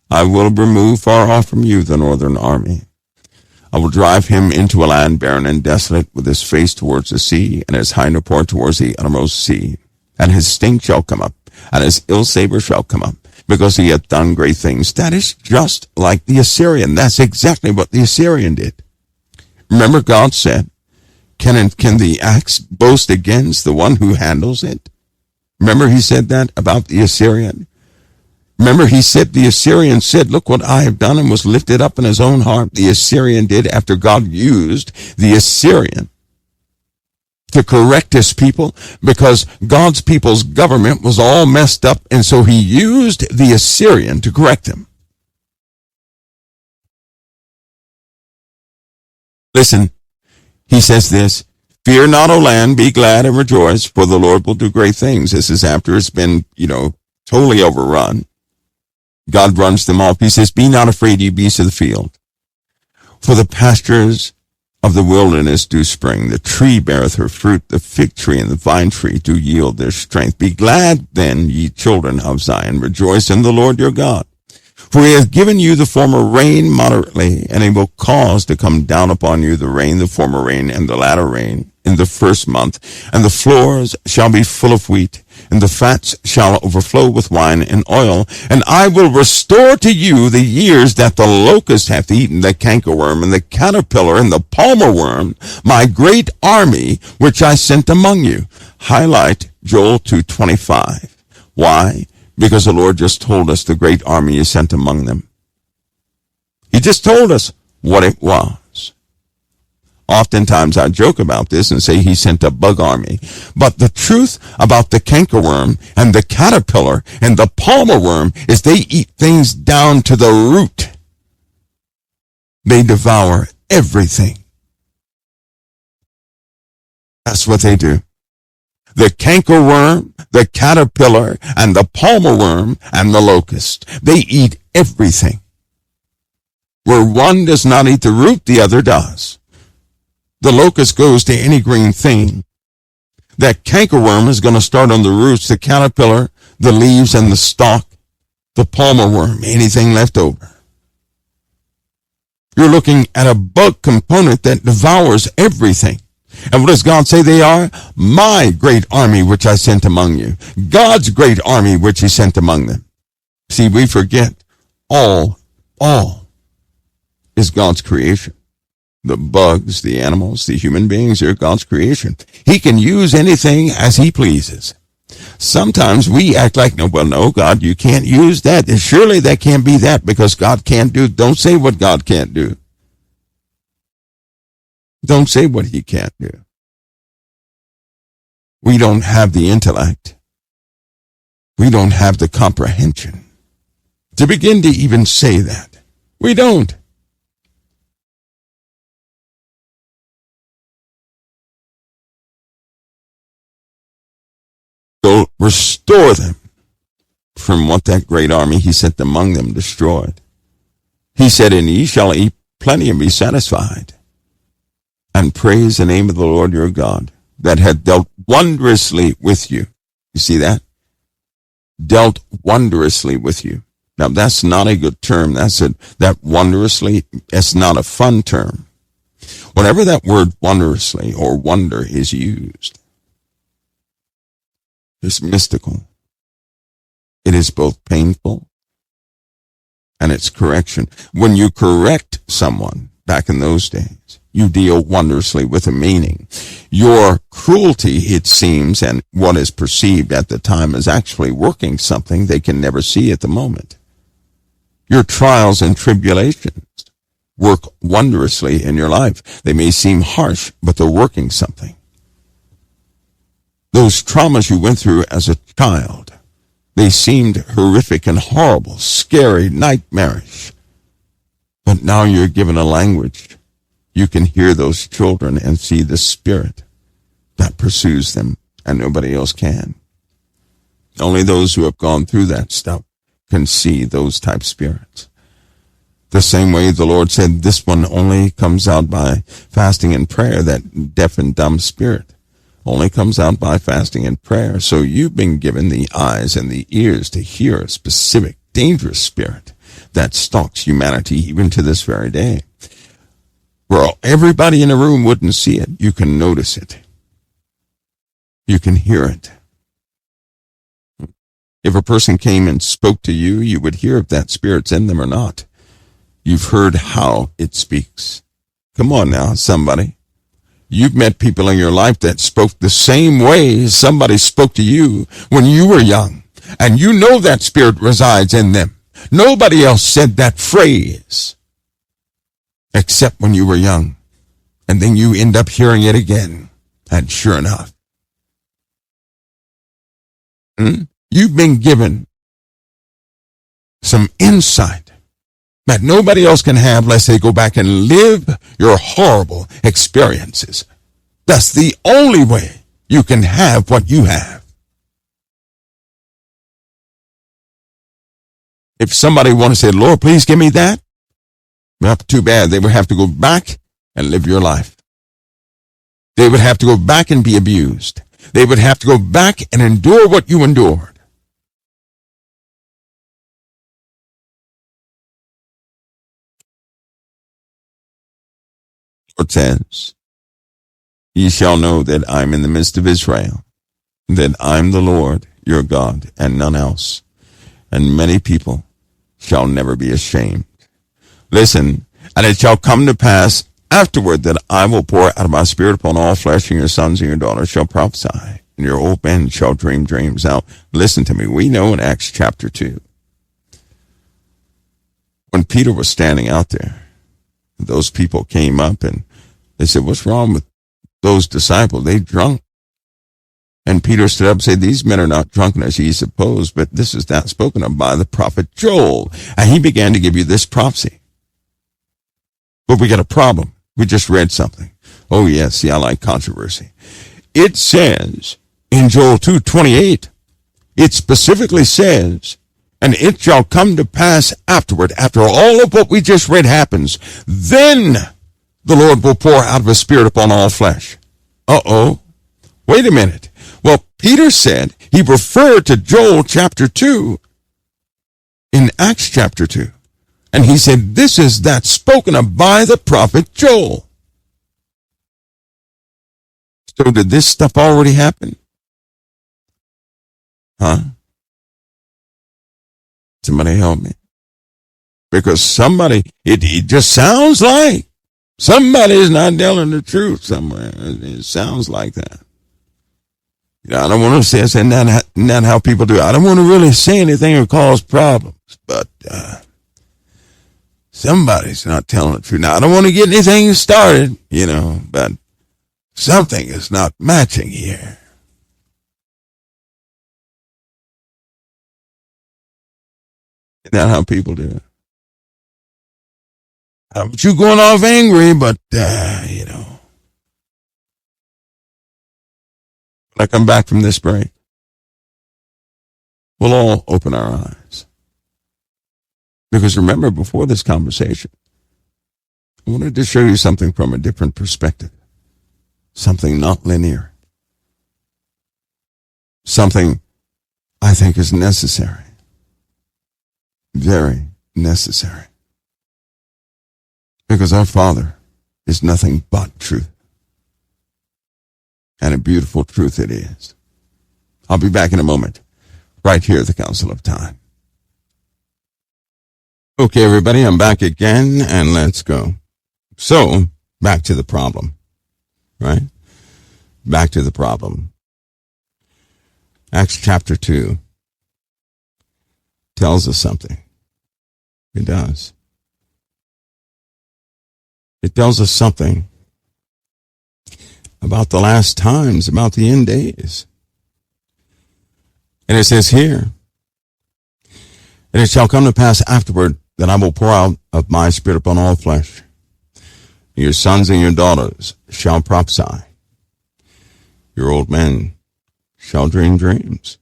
I will remove far off from you the northern army. I will drive him into a land barren and desolate, with his face towards the sea, and his hinder part towards the uttermost sea. And his stink shall come up, and his ill savor shall come up, because he hath done great things. That is just like the Assyrian. That's exactly what the Assyrian did. Remember, God said, can the axe boast against the one who handles it? Remember, he said that about the Assyrian. Remember, he said, the Assyrian said, look what I have done, and was lifted up in his own heart. The Assyrian did, after God used the Assyrian to correct his people, because God's people's government was all messed up, and so he used the Assyrian to correct them. Listen, he says this, "Fear not, O land, be glad and rejoice, for the Lord will do great things." This is after it's been, totally overrun. God runs them off. He says, "Be not afraid, ye beasts of the field. For the pastures of the wilderness do spring. The tree beareth her fruit. The fig tree and the vine tree do yield their strength. Be glad then, ye children of Zion. Rejoice in the Lord your God. For he hath given you the former rain moderately, and he will cause to come down upon you the rain, the former rain, and the latter rain in the first month. And the floors shall be full of wheat, and the fats shall overflow with wine and oil. And I will restore to you the years that the locust hath eaten, the cankerworm, and the caterpillar, and the palmer worm, my great army, which I sent among you." Highlight Joel 2:25. Why? Because the Lord just told us the great army he sent among them. He just told us what it was. Oftentimes I joke about this and say he sent a bug army. But the truth about the cankerworm and the caterpillar and the palmer worm is they eat things down to the root. They devour everything. That's what they do. The cankerworm, the caterpillar, and the palmer worm, and the locust. They eat everything. Where one does not eat the root, the other does. The locust goes to any green thing. That cankerworm is going to start on the roots, the caterpillar, the leaves, and the stalk. The palmer worm, anything left over. You're looking at a bug component that devours everything. And what does God say they are? My great army which I sent among you. God's great army which he sent among them. See, we forget all is God's creation. The bugs, the animals, the human beings are God's creation. He can use anything as he pleases. Sometimes we act like, no, God, you can't use that. Surely that can't be that because God can't do. Don't say what God can't do. Don't say what he can't do. We don't have the intellect. We don't have the comprehension to begin to even say that. We don't. So restore them from what that great army he sent among them destroyed. He said, "And ye shall eat plenty and be satisfied, and praise the name of the Lord your God, that hath dealt wondrously with you." You see that? Dealt wondrously with you. Now that's not a good term. That wondrously, that's not a fun term. Whenever that word wondrously or wonder is used, it's mystical. It is both painful and it's correction. When you correct someone back in those days, you deal wondrously with a meaning. Your cruelty, it seems, and what is perceived at the time is actually working something they can never see at the moment. Your trials and tribulations work wondrously in your life. They may seem harsh, but they're working something. Those traumas you went through as a child, they seemed horrific and horrible, scary, nightmarish. But now you're given a language. You can hear those children and see the spirit that pursues them, and nobody else can. Only those who have gone through that stuff can see those type spirits. The same way the Lord said this one only comes out by fasting and prayer, that deaf and dumb spirit only comes out by fasting and prayer. So you've been given the eyes and the ears to hear a specific dangerous spirit that stalks humanity even to this very day. Where everybody in the room wouldn't see it, you can notice it. You can hear it. If a person came and spoke to you, you would hear if that spirit's in them or not. You've heard how it speaks. Come on now, somebody. You've met people in your life that spoke the same way somebody spoke to you when you were young. And you know that spirit resides in them. Nobody else said that phrase except when you were young. And then you end up hearing it again. And sure enough, you've been given some insight that nobody else can have unless they go back and live your horrible experiences. That's the only way you can have what you have. If somebody wants to say, Lord, please give me that, well, too bad. They would have to go back and live your life. They would have to go back and be abused. They would have to go back and endure what you endured. It says, ye shall know that I'm in the midst of Israel, that I'm the Lord your God and none else. And many people shall never be ashamed. Listen, and it shall come to pass afterward that I will pour out of my spirit upon all flesh, and your sons and your daughters shall prophesy, and your old men shall dream dreams. Now, listen to me. We know in Acts chapter 2, when Peter was standing out there, those people came up and they said, what's wrong with those disciples? They drunk. And Peter stood up and said, these men are not drunken as ye suppose, but this is that spoken of by the prophet Joel. And he began to give you this prophecy. But we got a problem. We just read something. Oh, yes, see, I like controversy. It says in Joel 2:28, it specifically says, and it shall come to pass afterward, after all of what we just read happens, then the Lord will pour out of his spirit upon all flesh. Uh-oh. Wait a minute. Well, Peter said he referred to Joel chapter 2 in Acts chapter 2. And he said, this is that spoken of by the prophet Joel. So did this stuff already happen? Huh? Somebody help me. Because somebody, it just sounds like somebody is not telling the truth somewhere. It sounds like that. You know, I don't want to say it's not how people do it. I don't want to really say anything or cause problems, but somebody's not telling the truth. Now, I don't want to get anything started, but something is not matching here. Isn't that how people do it? But you going off angry, but, when I come back from this break, we'll all open our eyes. Because remember, before this conversation, I wanted to show you something from a different perspective. Something not linear. Something I think is necessary. Very necessary. Because our Father is nothing but truth. And a beautiful truth it is. I'll be back in a moment, right here at the Council of Time. Okay, everybody, I'm back again, and let's go. So, back to the problem, right? Back to the problem. Acts chapter 2 tells us something. It does. It tells us something about the last times, about the end days. And it says here, and it shall come to pass afterward that I will pour out of my spirit upon all flesh. Your sons and your daughters shall prophesy. Your old men shall dream dreams.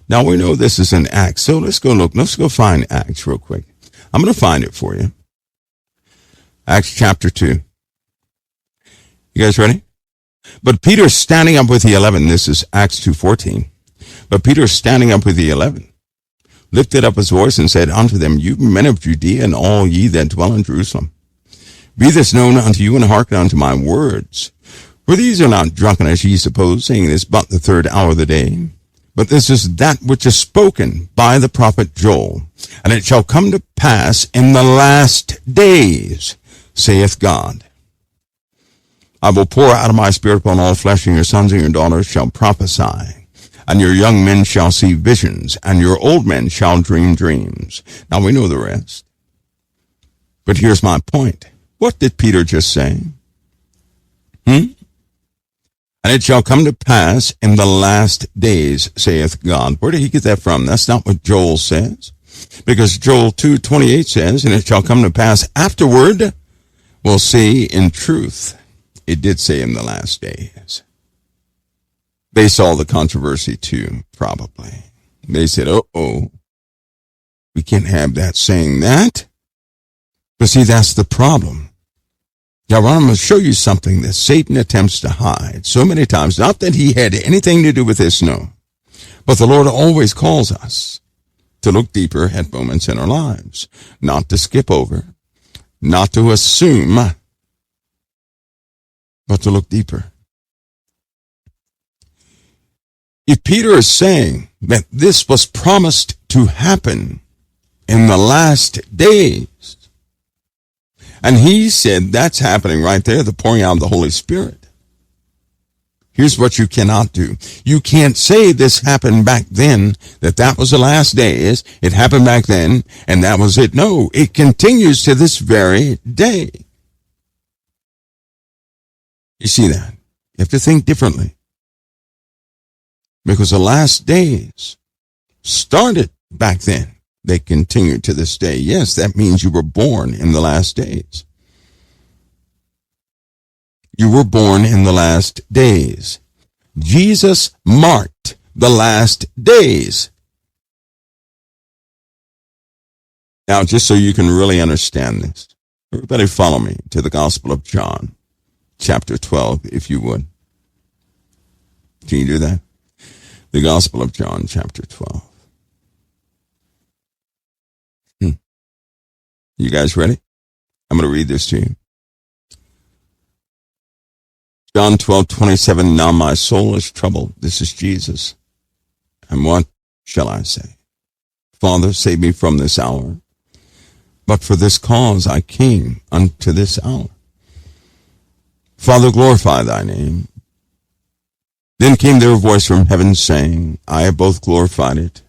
Now we know this is in Acts, so let's go look. Let's go find Acts real quick. I'm going to find it for you. Acts chapter 2. You guys ready? But Peter standing up with the 11, this is Acts 2:14. But Peter standing up with the 11, lifted up his voice and said unto them, you men of Judea and all ye that dwell in Jerusalem, be this known unto you and hearken unto my words. For these are not drunken as ye suppose, saying it is but the third hour of the day. But this is that which is spoken by the prophet Joel. And it shall come to pass in the last days, saith God, I will pour out of my spirit upon all flesh, and your sons and your daughters shall prophesy, and your young men shall see visions, and your old men shall dream dreams. Now we know the rest. But here's my point. What did Peter just say? And it shall come to pass in the last days, saith God. Where did he get that from? That's not what Joel says. Because Joel 2:28 says, and it shall come to pass afterward, we'll see in truth. It did say in the last days. They saw the controversy too, probably. They said, we can't have that saying that. But see, that's the problem. Now, I'm going to show you something that Satan attempts to hide so many times. Not that he had anything to do with this, no. But the Lord always calls us to look deeper at moments in our lives. Not to skip over. Not to assume. But to look deeper. If Peter is saying that this was promised to happen in the last days, and he said that's happening right there, the pouring out of the Holy Spirit. Here's what you cannot do. You can't say this happened back then, that was the last days, it happened back then, and that was it. No, it continues to this very day. You see that? You have to think differently. Because the last days started back then. They continue to this day. Yes, that means you were born in the last days. You were born in the last days. Jesus marked the last days. Now, just so you can really understand this, everybody follow me to the Gospel of John, chapter 12, if you would. Can you do that? The Gospel of John, chapter 12. You guys ready? I'm going to read this to you. John 12:27. Now my soul is troubled. This is Jesus. And what shall I say? Father, save me from this hour. But for this cause I came unto this hour. Father, glorify thy name. Then came there a voice from heaven saying, I have both glorified it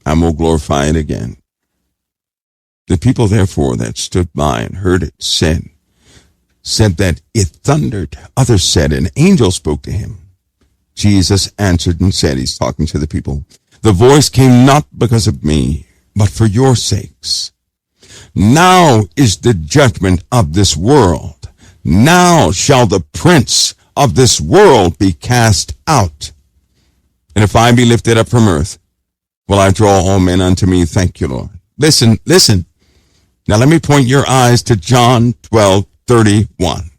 and will glorify it again. The people, therefore, that stood by and heard it said that it thundered. Others said, an angel spoke to him. Jesus answered and said, he's talking to the people, the voice came not because of me, but for your sakes. Now is the judgment of this world. Now shall the prince of this world be cast out. And if I be lifted up from earth, will I draw all men unto me? Thank you, Lord. Listen. Now let me point your eyes to John 12:31.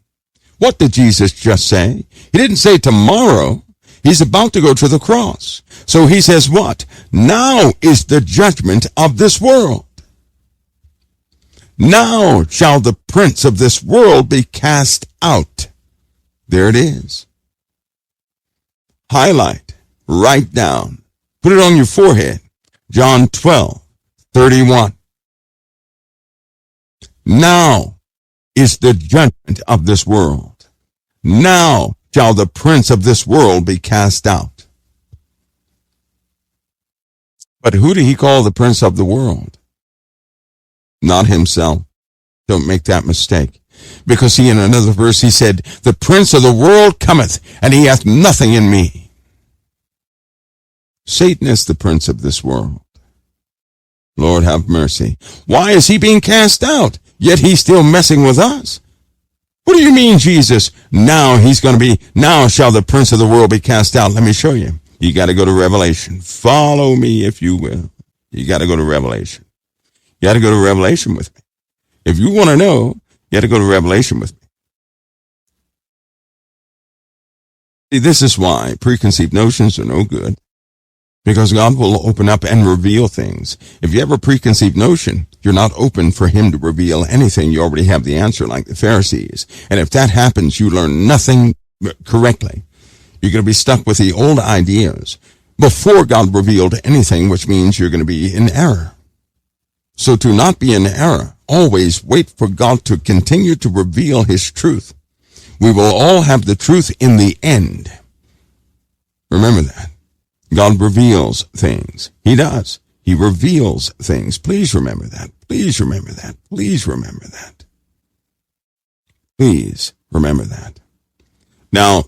What did Jesus just say? He didn't say tomorrow. He's about to go to the cross. So he says what? Now is the judgment of this world. Now shall the prince of this world be cast out. There it is. Highlight. Write down. Put it on your forehead. John 12:31. Now is the judgment of this world. Now shall the prince of this world be cast out. But who did he call the prince of the world? Not himself. Don't make that mistake. Because in another verse he said, the prince of the world cometh, and he hath nothing in me. Satan is the prince of this world. Lord have mercy. Why is he being cast out? Yet he's still messing with us. What do you mean, Jesus? Now shall the prince of the world be cast out. Let me show you. You got to go to Revelation. Follow me if you will. You got to go to Revelation. You got to go to Revelation with me. If you want to know, you got to go to Revelation with me. See, this is why preconceived notions are no good. Because God will open up and reveal things. If you have a preconceived notion, you're not open for him to reveal anything. You already have the answer, like the Pharisees. And if that happens, you learn nothing correctly. You're going to be stuck with the old ideas before God revealed anything, which means you're going to be in error. So to not be in error, always wait for God to continue to reveal his truth. We will all have the truth in the end. Remember that. God reveals things. He does. He reveals things. Please remember that. Please remember that. Please remember that. Please remember that. Now,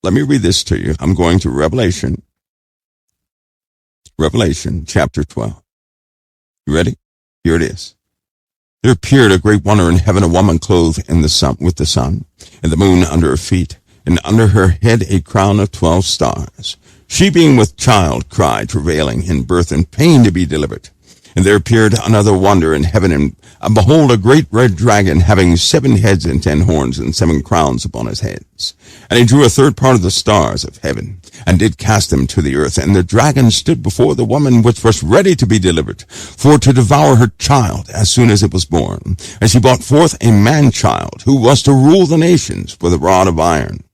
Let me read this to you. I'm going to Revelation chapter 12. You ready? Here it is. There appeared a great wonder in heaven, a woman clothed in the sun, with the sun, and the moon under her feet, and under her head a crown of 12 stars. She, being with child, cried, travailing in birth and pain to be delivered. And there appeared another wonder in heaven, and behold, a great red dragon, having 7 heads and 10 horns, and 7 crowns upon his heads. And he drew a third part of the stars of heaven, and did cast them to the earth. And the dragon stood before the woman which was ready to be delivered, for to devour her child as soon as it was born. And she brought forth a man-child, who was to rule the nations with a rod of iron.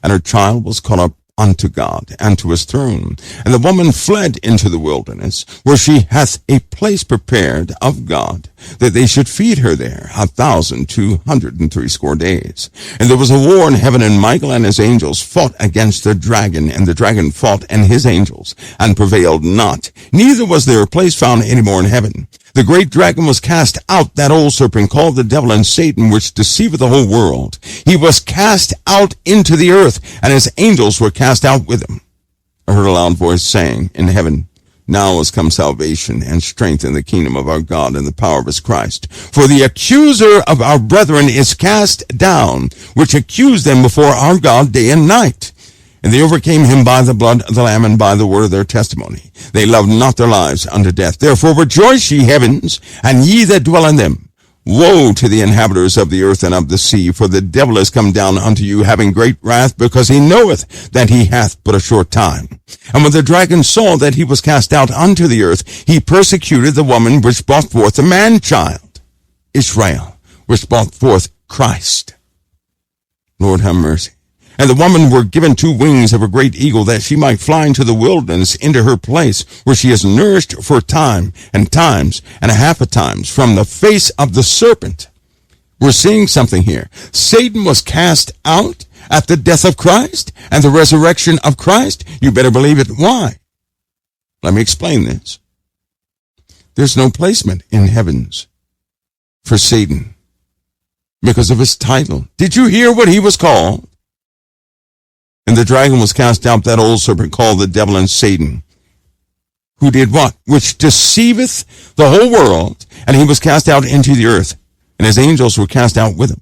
And her child was caught up unto God, and to his throne. And the woman fled into the wilderness, where she hath a place prepared of God, that they should feed her there 1,260 days. And there was a war in heaven, and Michael and his angels fought against the dragon, and the dragon fought and his angels, and prevailed not. Neither was there a place found any more in heaven. The great dragon was cast out, that old serpent called the devil and Satan, which deceiveth the whole world. He was cast out into the earth, and his angels were cast out with him. I heard a loud voice saying in heaven, Now is come salvation and strength in the kingdom of our God and the power of his Christ. For the accuser of our brethren is cast down, which accused them before our God day and night. And they overcame him by the blood of the Lamb and by the word of their testimony. They loved not their lives unto death. Therefore rejoice, ye heavens, and ye that dwell in them. Woe to the inhabitants of the earth and of the sea, for the devil is come down unto you, having great wrath, because he knoweth that he hath but a short time. And when the dragon saw that he was cast out unto the earth, he persecuted the woman which brought forth the man-child, Israel, which brought forth Christ. Lord, have mercy. And the woman were given 2 wings of a great eagle, that she might fly into the wilderness, into her place, where she is nourished for time and times and a half of times from the face of the serpent. We're seeing something here. Satan was cast out at the death of Christ and the resurrection of Christ. You better believe it. Why? Let me explain this. There's no placement in heavens for Satan because of his title. Did you hear what he was called? And the dragon was cast out, that old serpent called the devil and Satan, who did what? Which deceiveth the whole world. And he was cast out into the earth, and his angels were cast out with him.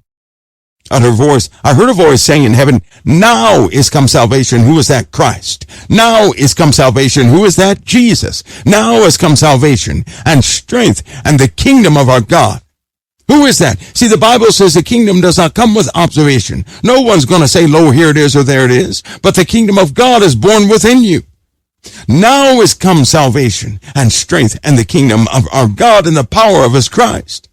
I heard a voice saying in heaven, Now is come salvation. Who is that? Christ. Now is come salvation. Who is that? Jesus. Now is come salvation and strength and the kingdom of our God. Who is that? See, the Bible says the kingdom does not come with observation. No one's going to say, lo, here it is, or there it is. But the kingdom of God is born within you. Now is come salvation and strength and the kingdom of our God and the power of his Christ.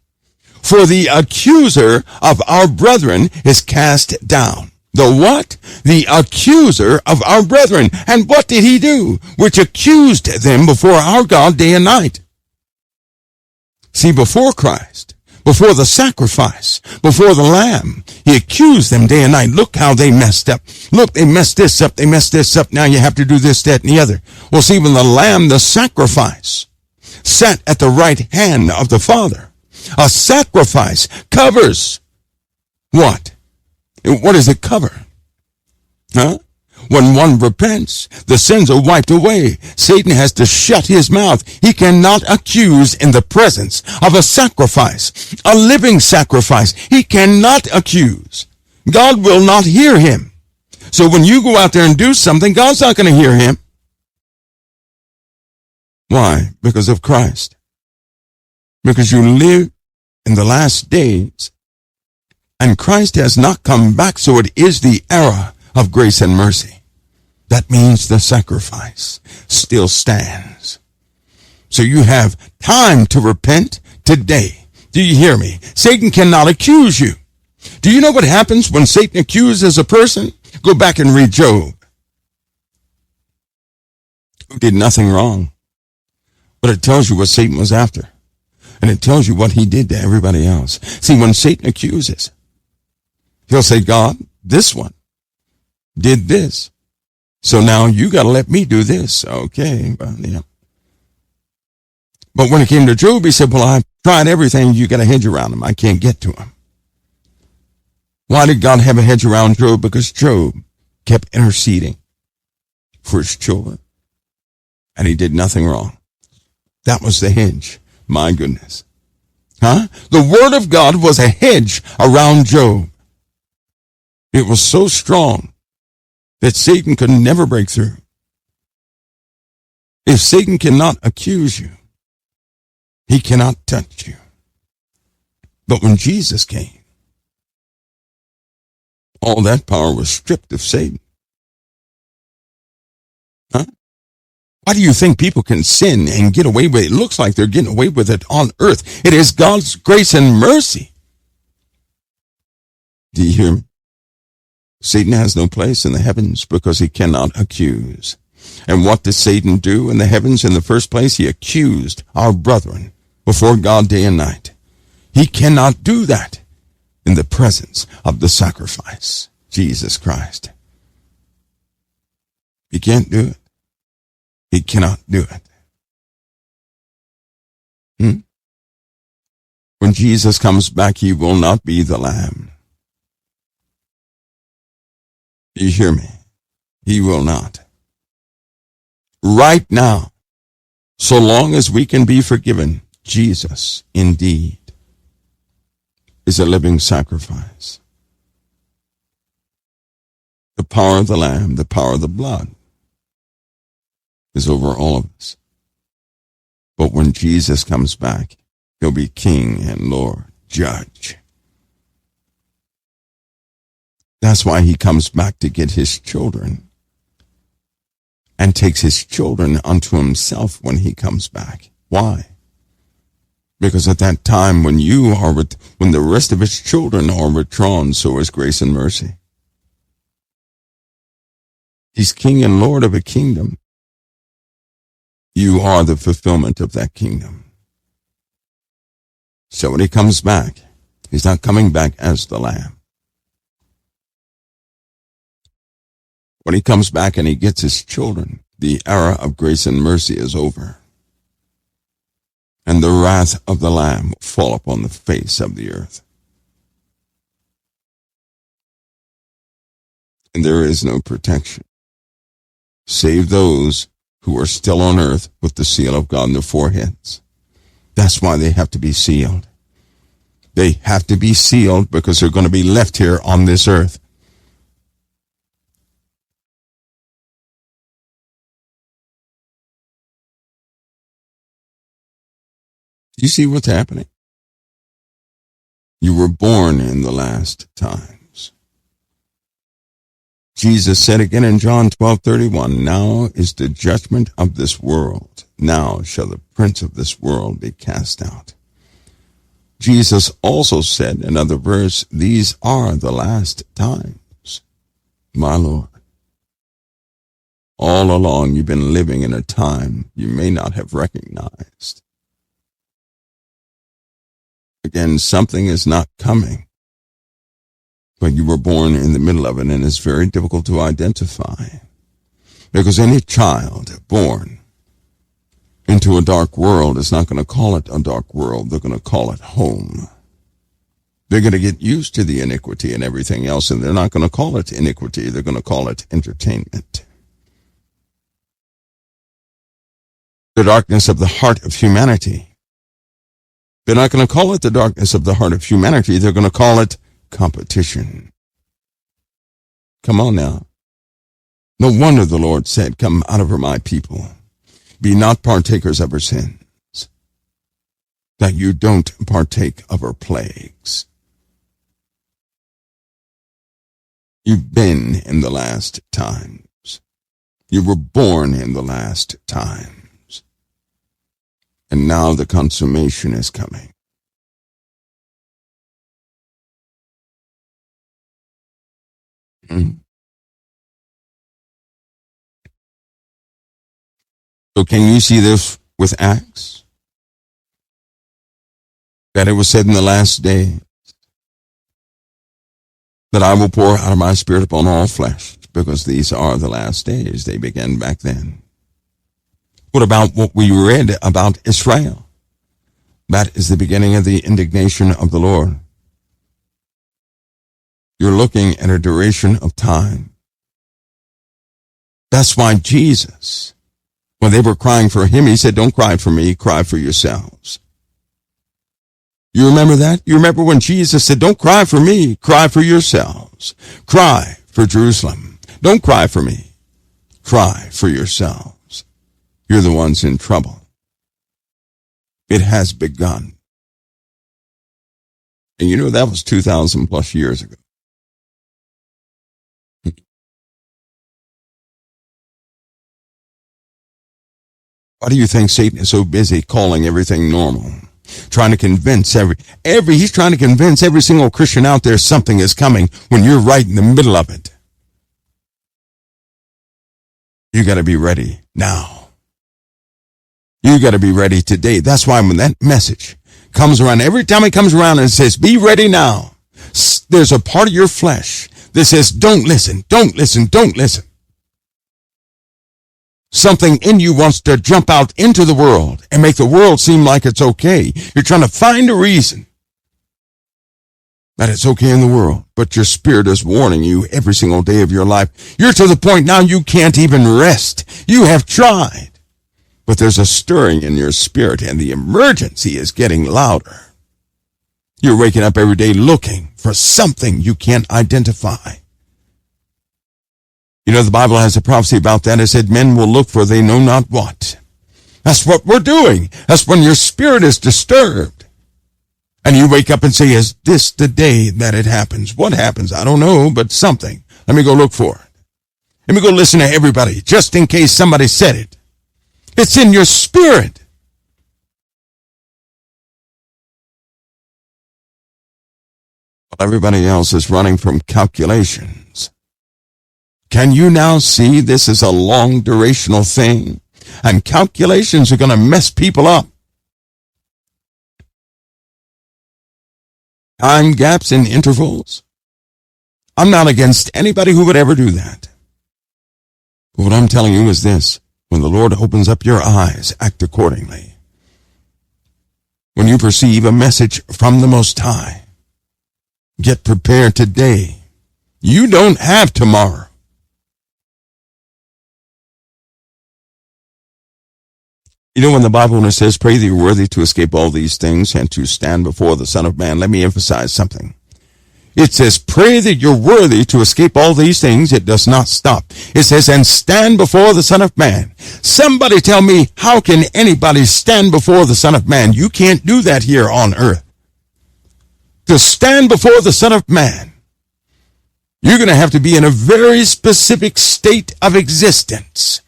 For the accuser of our brethren is cast down. The what? The accuser of our brethren. And what did he do? Which accused them before our God day and night. See, before Christ, before the sacrifice, before the Lamb, he accused them day and night. Look how they messed up. Look, they messed this up. They messed this up. Now you have to do this, that, and the other. Well, see, when the Lamb, the sacrifice, sat at the right hand of the Father, a sacrifice covers what? What does it cover? Huh? When one repents, the sins are wiped away. Satan has to shut his mouth. He cannot accuse in the presence of a sacrifice, a living sacrifice. He cannot accuse. God will not hear him. So when you go out there and do something, God's not going to hear him. Why? Because of Christ. Because you live in the last days, and Christ has not come back, so it is the era of grace and mercy. That means the sacrifice still stands. So you have time to repent today. Do you hear me? Satan cannot accuse you. Do you know what happens when Satan accuses a person? Go back and read Job. Who did nothing wrong. But it tells you what Satan was after. And it tells you what he did to everybody else. See, when Satan accuses, he'll say, God, this one did this. So now you got to let me do this. Okay. Well, yeah. But when it came to Job, he said, well, I've tried everything. You got a hedge around him. I can't get to him. Why did God have a hedge around Job? Because Job kept interceding for his children, and he did nothing wrong. That was the hedge. My goodness. The word of God was a hedge around Job. It was so strong that Satan could never break through. If Satan cannot accuse you, he cannot touch you. But when Jesus came, all that power was stripped of Satan. Why do you think people can sin and get away with it? It looks like they're getting away with it on earth. It is God's grace and mercy. Do you hear me? Satan has no place in the heavens because he cannot accuse. And what did Satan do in the heavens in the first place? He accused our brethren before God day and night. He cannot do that in the presence of the sacrifice, Jesus Christ. He can't do it. He cannot do it. When Jesus comes back, he will not be the Lamb. You hear me? He will not. Right now, so long as we can be forgiven, Jesus indeed is a living sacrifice. The power of the Lamb, the power of the blood is over all of us. But when Jesus comes back, he'll be King and Lord, Judge. That's why he comes back to get his children and takes his children unto himself when he comes back. Why? Because at that time when when the rest of his children are withdrawn, so is grace and mercy. He's King and Lord of a kingdom. You are the fulfillment of that kingdom. So when he comes back, he's not coming back as the Lamb. When he comes back and he gets his children, the era of grace and mercy is over. And the wrath of the Lamb will fall upon the face of the earth. And there is no protection, save those who are still on earth with the seal of God in their foreheads. That's why they have to be sealed. They have to be sealed because they're going to be left here on this earth. You see what's happening? You were born in the last times. Jesus said again in John 12:31, now is the judgment of this world. Now shall the prince of this world be cast out. Jesus also said in another verse, these are the last times. My Lord, all along you've been living in a time you may not have recognized. Again, something is not coming, but you were born in the middle of it, and it's very difficult to identify. Because any child born into a dark world is not going to call it a dark world. They're going to call it home. They're going to get used to the iniquity and everything else, and they're not going to call it iniquity. They're going to call it entertainment. The darkness of the heart of humanity. They're not going to call it the darkness of the heart of humanity. They're going to call it competition. Come on now. No wonder the Lord said, come out of her, my people. Be not partakers of her sins, that you don't partake of her plagues. You've been in the last times. You were born in the last times. And now the consummation is coming. So can you see this with Acts? That it was said in the last day that I will pour out of my spirit upon all flesh, because these are the last days. They began back then. What about what we read about Israel? That is the beginning of the indignation of the Lord. You're looking at a duration of time That's why Jesus, when they were crying for him, he said, don't cry for me, cry for yourselves. You remember that? You remember when Jesus said, don't cry for me, cry for yourselves. Cry for Jerusalem. Don't cry for me, cry for yourselves. You're the ones in trouble. It has begun. And you know, that was 2,000 plus years ago. Why do you think Satan is so busy calling everything normal? Trying to convince he's trying to convince every single Christian out there something is coming when you're right in the middle of it. You got to be ready now. You got to be ready today. That's why when that message comes around, every time it comes around and says, be ready now, there's a part of your flesh that says, don't listen, don't listen, don't listen. Something in you wants to jump out into the world and make the world seem like it's okay. You're trying to find a reason that it's okay in the world, but your spirit is warning you every single day of your life. You're to the point now you can't even rest. You have tried, but there's a stirring in your spirit and the emergency is getting louder. You're waking up every day looking for something you can't identify. You know, the Bible has a prophecy about that. It said, men will look for they know not what. That's what we're doing. That's when your spirit is disturbed. And you wake up and say, is this the day that it happens? What happens? I don't know, but something. Let me go look for it. Let me go listen to everybody, just in case somebody said it. It's in your spirit. While everybody else is running from calculations. Can you now see this is a long durational thing? And calculations are going to mess people up. Time gaps and intervals. I'm not against anybody who would ever do that. But what I'm telling you is this. When the Lord opens up your eyes, act accordingly. When you perceive a message from the Most High, get prepared today. You don't have tomorrow. You know, when the Bible, when it says, pray that you're worthy to escape all these things and to stand before the Son of Man, let me emphasize something. It says, pray that you're worthy to escape all these things. It does not stop. It says, and stand before the Son of Man. Somebody tell me, how can anybody stand before the Son of Man? You can't do that here on earth. To stand before the Son of Man, you're going to have to be in a very specific state of existence.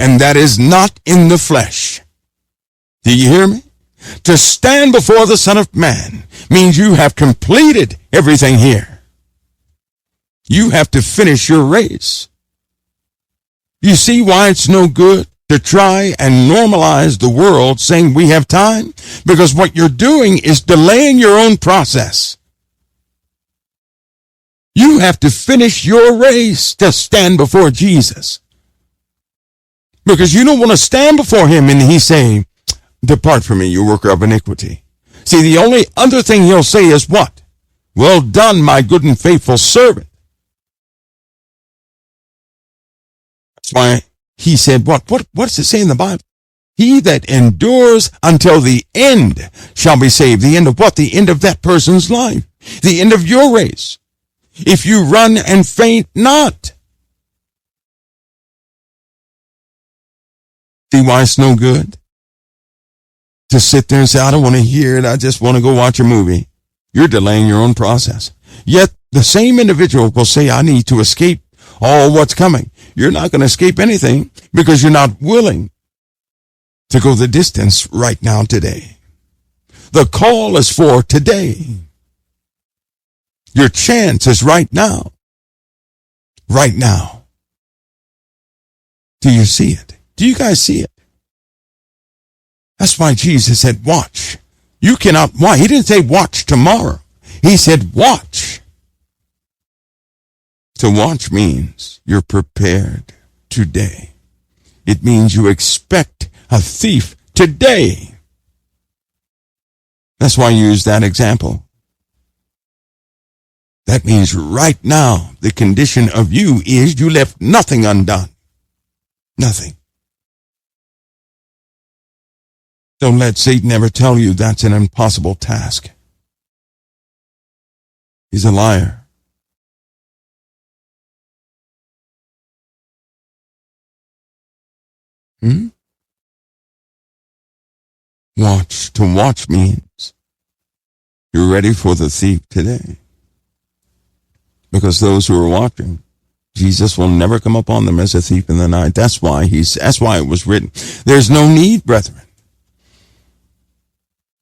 And that is not in the flesh. Do you hear me? To stand before the Son of Man means you have completed everything here. You have to finish your race. You see why it's no good to try and normalize the world saying we have time? Because what you're doing is delaying your own process. You have to finish your race to stand before Jesus. Because you don't want to stand before him and he's saying, depart from me, you worker of iniquity. See, the only other thing he'll say is what? Well done, my good and faithful servant. That's why he said, what does it say in the Bible? He that endures until the end shall be saved. The end of what? The end of that person's life. The end of your race. If you run and faint not. See why it's no good? To sit there and say, I don't want to hear it. I just want to go watch a movie. You're delaying your own process. Yet the same individual will say, I need to escape all what's coming. You're not going to escape anything because you're not willing to go the distance right now today. The call is for today. Your chance is right now. Right now. Do you see it? Do you guys see it? That's why Jesus said, watch. You cannot watch. He didn't say watch tomorrow. He said watch. To watch means you're prepared today. It means you expect a thief today. That's why I use that example. That means right now, the condition of you is you left nothing undone. Nothing. Don't let Satan ever tell you that's an impossible task. He's a liar. Watch means you're ready for the thief today. Because those who are watching, Jesus will never come upon them as a thief in the night. That's why it was written. There's no need, brethren.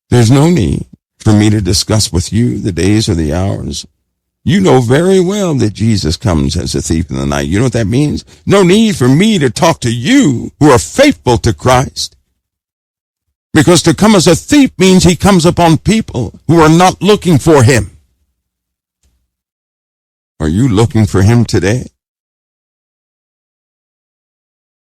There's no need for me to discuss with you the days or the hours. You know very well that Jesus comes as a thief in the night. You know what that means? No need for me to talk to you who are faithful to Christ. Because to come as a thief means he comes upon people who are not looking for him. Are you looking for him today?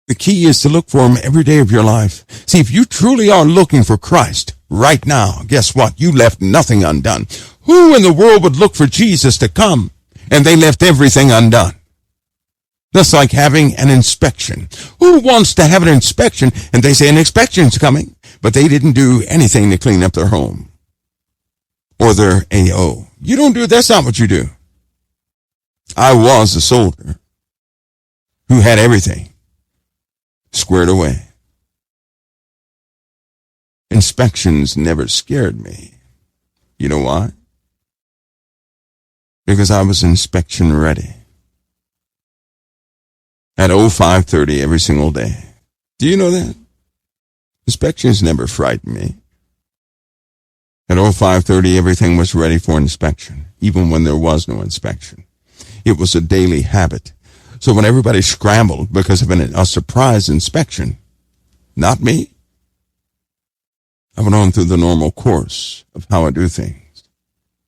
The key is to look for him every day of your life. See, if you truly are looking for Christ right now, guess what? You left nothing undone. Who in the world would look for Jesus to come and they left everything undone? That's like having an inspection. Who wants to have an inspection and they say an inspection's coming, but they didn't do anything to clean up their home or their AO? You don't do, that's not what you do. I was a soldier who had everything squared away. Inspections never scared me. You know why? Because I was inspection ready. At 05:30 every single day. Do you know that? Inspections never frightened me. At 05:30 everything was ready for inspection, even when there was no inspection. It was a daily habit. So when everybody scrambled because of a surprise inspection, not me, I went on through the normal course of how I do things.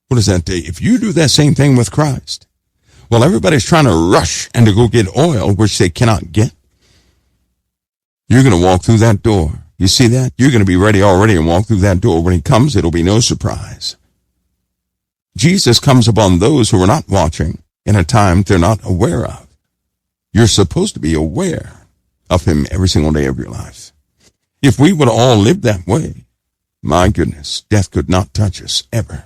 What is that day? If you do that same thing with Christ, well, everybody's trying to rush and to go get oil, which they cannot get. You're going to walk through that door. You see that? You're going to be ready already and walk through that door. When he comes, it'll be no surprise. Jesus comes upon those who are not watching in a time they're not aware of. You're supposed to be aware of him every single day of your life. If we would all live that way, my goodness, death could not touch us ever.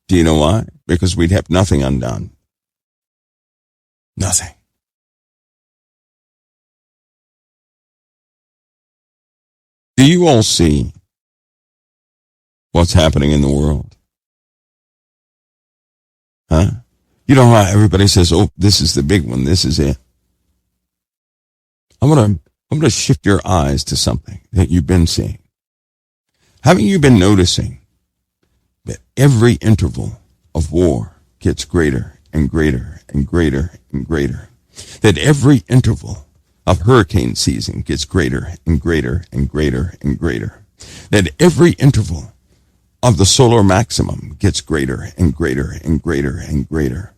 Do you know why? Because we'd have nothing undone. Nothing. Do you all see what's happening in the world? Huh? You know how everybody says, oh, this is the big one, this is it. I'm going to shift your eyes to something that you've been seeing. Haven't you been noticing that every interval of war gets greater and greater and greater and greater? That every interval of hurricane season gets greater and greater and greater and greater? That every interval of the solar maximum gets greater and greater and greater and greater?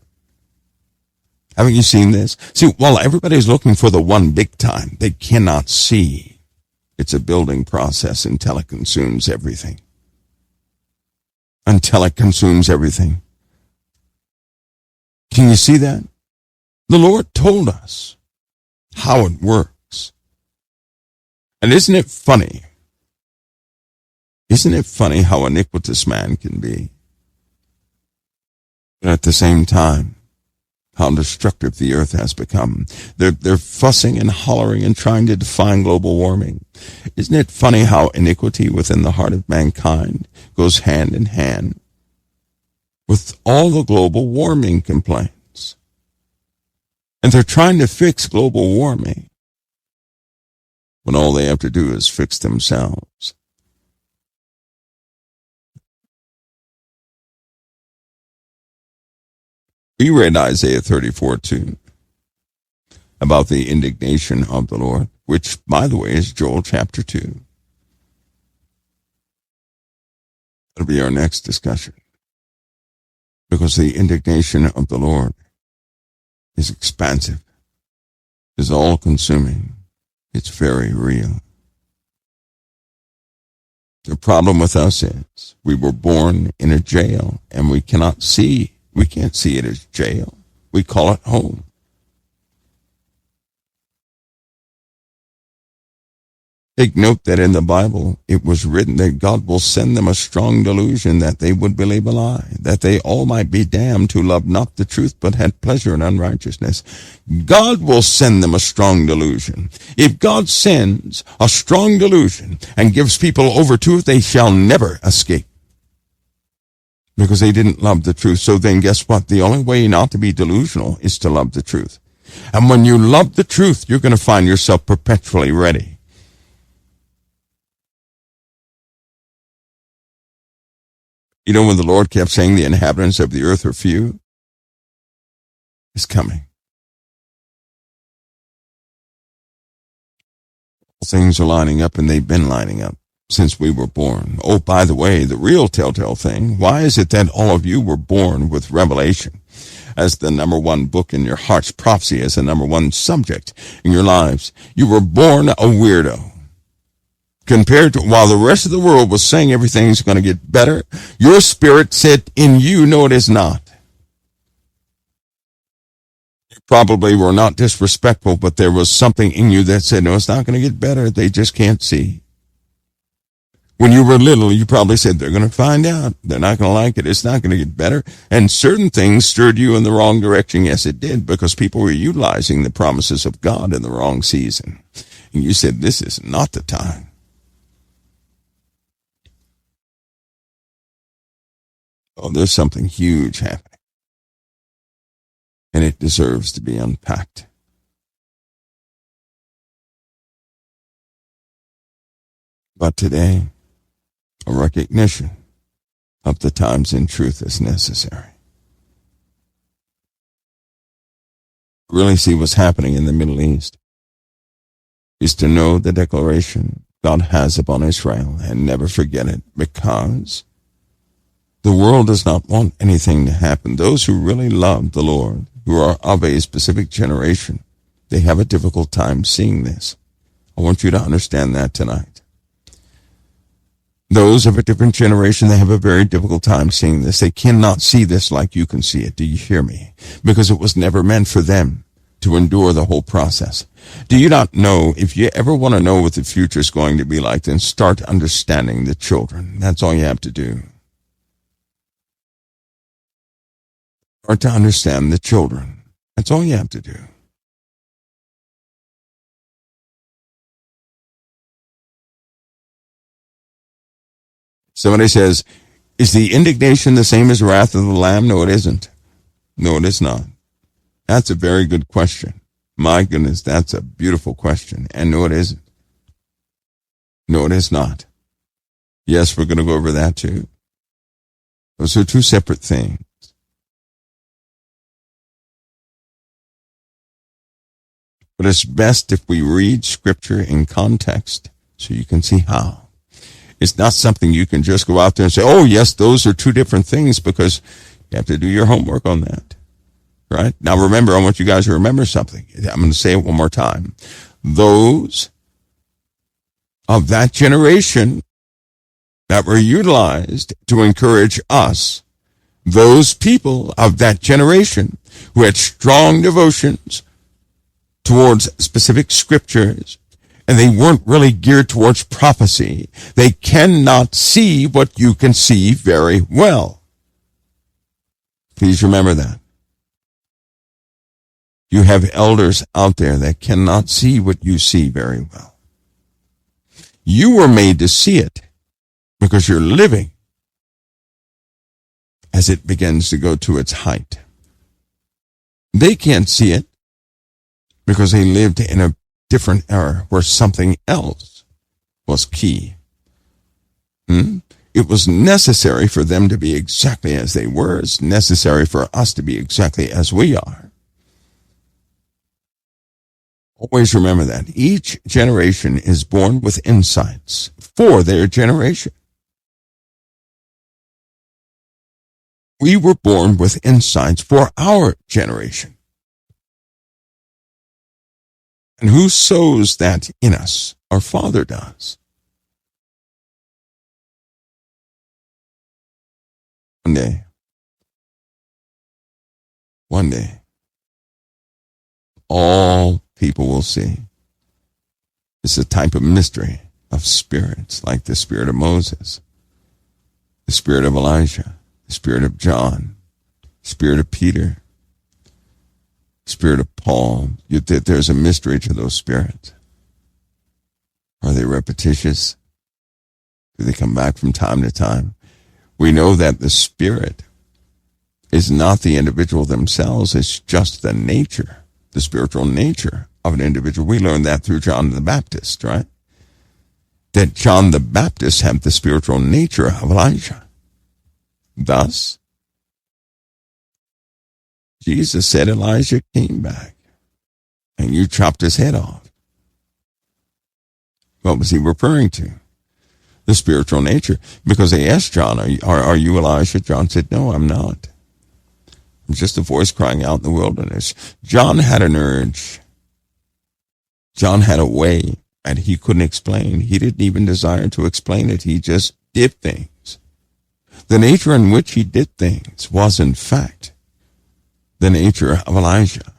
Haven't you seen this? See, while everybody's looking for the one big time, they cannot see it's a building process until it consumes everything. Until it consumes everything. Can you see that? The Lord told us how it works. And isn't it funny? Isn't it funny how iniquitous man can be? But at the same time, how destructive the earth has become. They're fussing and hollering and trying to define global warming. Isn't it funny how iniquity within the heart of mankind goes hand in hand with all the global warming complaints? And they're trying to fix global warming when all they have to do is fix themselves. We read Isaiah 34:2 about the indignation of the Lord, which, by the way, is Joel chapter 2. That'll be our next discussion. Because the indignation of the Lord is expansive, is all-consuming. It's very real. The problem with us is we were born in a jail, and we can't see it as jail. We call it home. Take note that in the Bible, it was written that God will send them a strong delusion that they would believe a lie, that they all might be damned who loved not the truth but had pleasure in unrighteousness. God will send them a strong delusion. If God sends a strong delusion and gives people over to it, they shall never escape, because they didn't love the truth. So then guess what? The only way not to be delusional is to love the truth. And when you love the truth, you're going to find yourself perpetually ready. You know, when the Lord kept saying the inhabitants of the earth are few, it's coming. Things are lining up, and they've been lining up since we were born. Oh, by the way, the real telltale thing, why is it that all of you were born with Revelation as the number one book in your heart's prophecy, as the number one subject in your lives? You were born a weirdo. Compared to while the rest of the world was saying everything's going to get better, your spirit said in you, no, it is not. You probably were not disrespectful, but there was something in you that said, no, it's not going to get better. They just can't see. When you were little, you probably said, they're going to find out. They're not going to like it. It's not going to get better. And certain things stirred you in the wrong direction. Yes, it did, because people were utilizing the promises of God in the wrong season. And you said, this is not the time. Oh, there's something huge happening, and it deserves to be unpacked. But today, a recognition of the times in truth is necessary. Really see what's happening in the Middle East is to know the declaration God has upon Israel and never forget it, because the world does not want anything to happen. Those who really love the Lord, who are of a specific generation, they have a difficult time seeing this. I want you to understand that tonight. Those of a different generation, they have a very difficult time seeing this. They cannot see this like you can see it. Do you hear me? Because it was never meant for them to endure the whole process. Do you not know, if you ever want to know what the future is going to be like, then start understanding the children. That's all you have to do. Or to understand the children. That's all you have to do. Somebody says, is the indignation the same as wrath of the Lamb? No, it isn't. No, it is not. That's a very good question. My goodness, that's a beautiful question. And no, it isn't. No, it is not. Yes, we're going to go over that too. Those are two separate things. But it's best if we read Scripture in context so you can see how. It's not something you can just go out there and say, oh, yes, those are two different things, because you have to do your homework on that. Right? Now, remember, I want you guys to remember something. I'm going to say it one more time. Those of that generation that were utilized to encourage us, those people of that generation who had strong devotions towards specific scriptures, and they weren't really geared towards prophecy. They cannot see what you can see very well. Please remember that. You have elders out there that cannot see what you see very well. You were made to see it because you're living as it begins to go to its height. They can't see it because they lived in a different era where something else was key. It was necessary for them to be exactly as they were. It's necessary for us to be exactly as we are. Always remember that. Each generation is born with insights for their generation. We were born with insights for our generation. And who sows that in us? Our Father does. One day, all people will see. It's a type of mystery of spirits, like the spirit of Moses, the spirit of Elijah, the spirit of John, the spirit of Peter, the spirit of Paul. There's a mystery to those spirits. Are they repetitious? Do they come back from time to time? We know that the spirit is not the individual themselves. It's just the nature, the spiritual nature of an individual. We learned that through John the Baptist, right? That John the Baptist had the spiritual nature of Elijah. Thus, Jesus said Elijah came back and you chopped his head off. What was he referring to? The spiritual nature. Because they asked John, are you Elijah? John said, no, I'm not. I'm just a voice crying out in the wilderness. John had an urge. John had a way, and he couldn't explain. He didn't even desire to explain it. He just did things. The nature in which he did things was, in fact, the nature of Elijah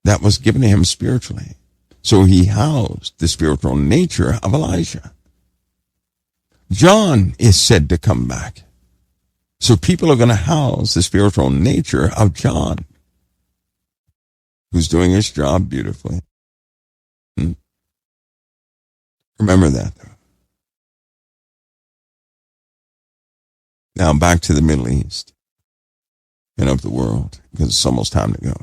that was given to him spiritually. So he housed the spiritual nature of Elijah. John is said to come back. So people are going to house the spiritual nature of John, who's doing his job beautifully. Remember that, though. Now back to the Middle East and of the world, because it's almost time to go.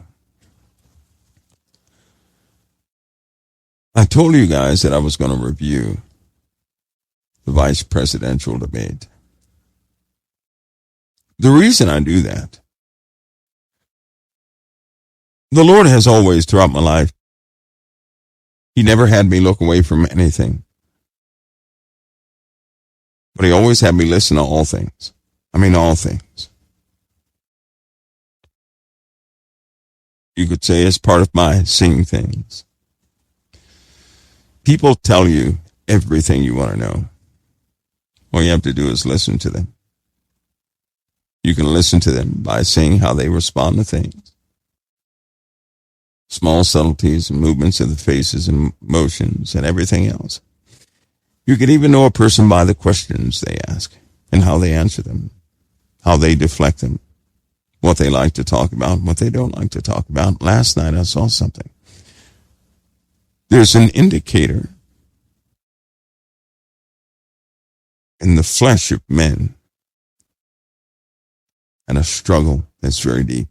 I told you guys that I was going to review the vice presidential debate. The reason I do that, the Lord has always, throughout my life, He never had me look away from anything. But He always had me listen to all things. I mean, all things. You could say it's part of my seeing things. People tell you everything you want to know. All you have to do is listen to them. You can listen to them by seeing how they respond to things. Small subtleties and movements of the faces and motions and everything else. You can even know a person by the questions they ask and how they answer them, how they deflect them, what they like to talk about, what they don't like to talk about. Last night I saw something. There's an indicator in the flesh of men and a struggle that's very deep.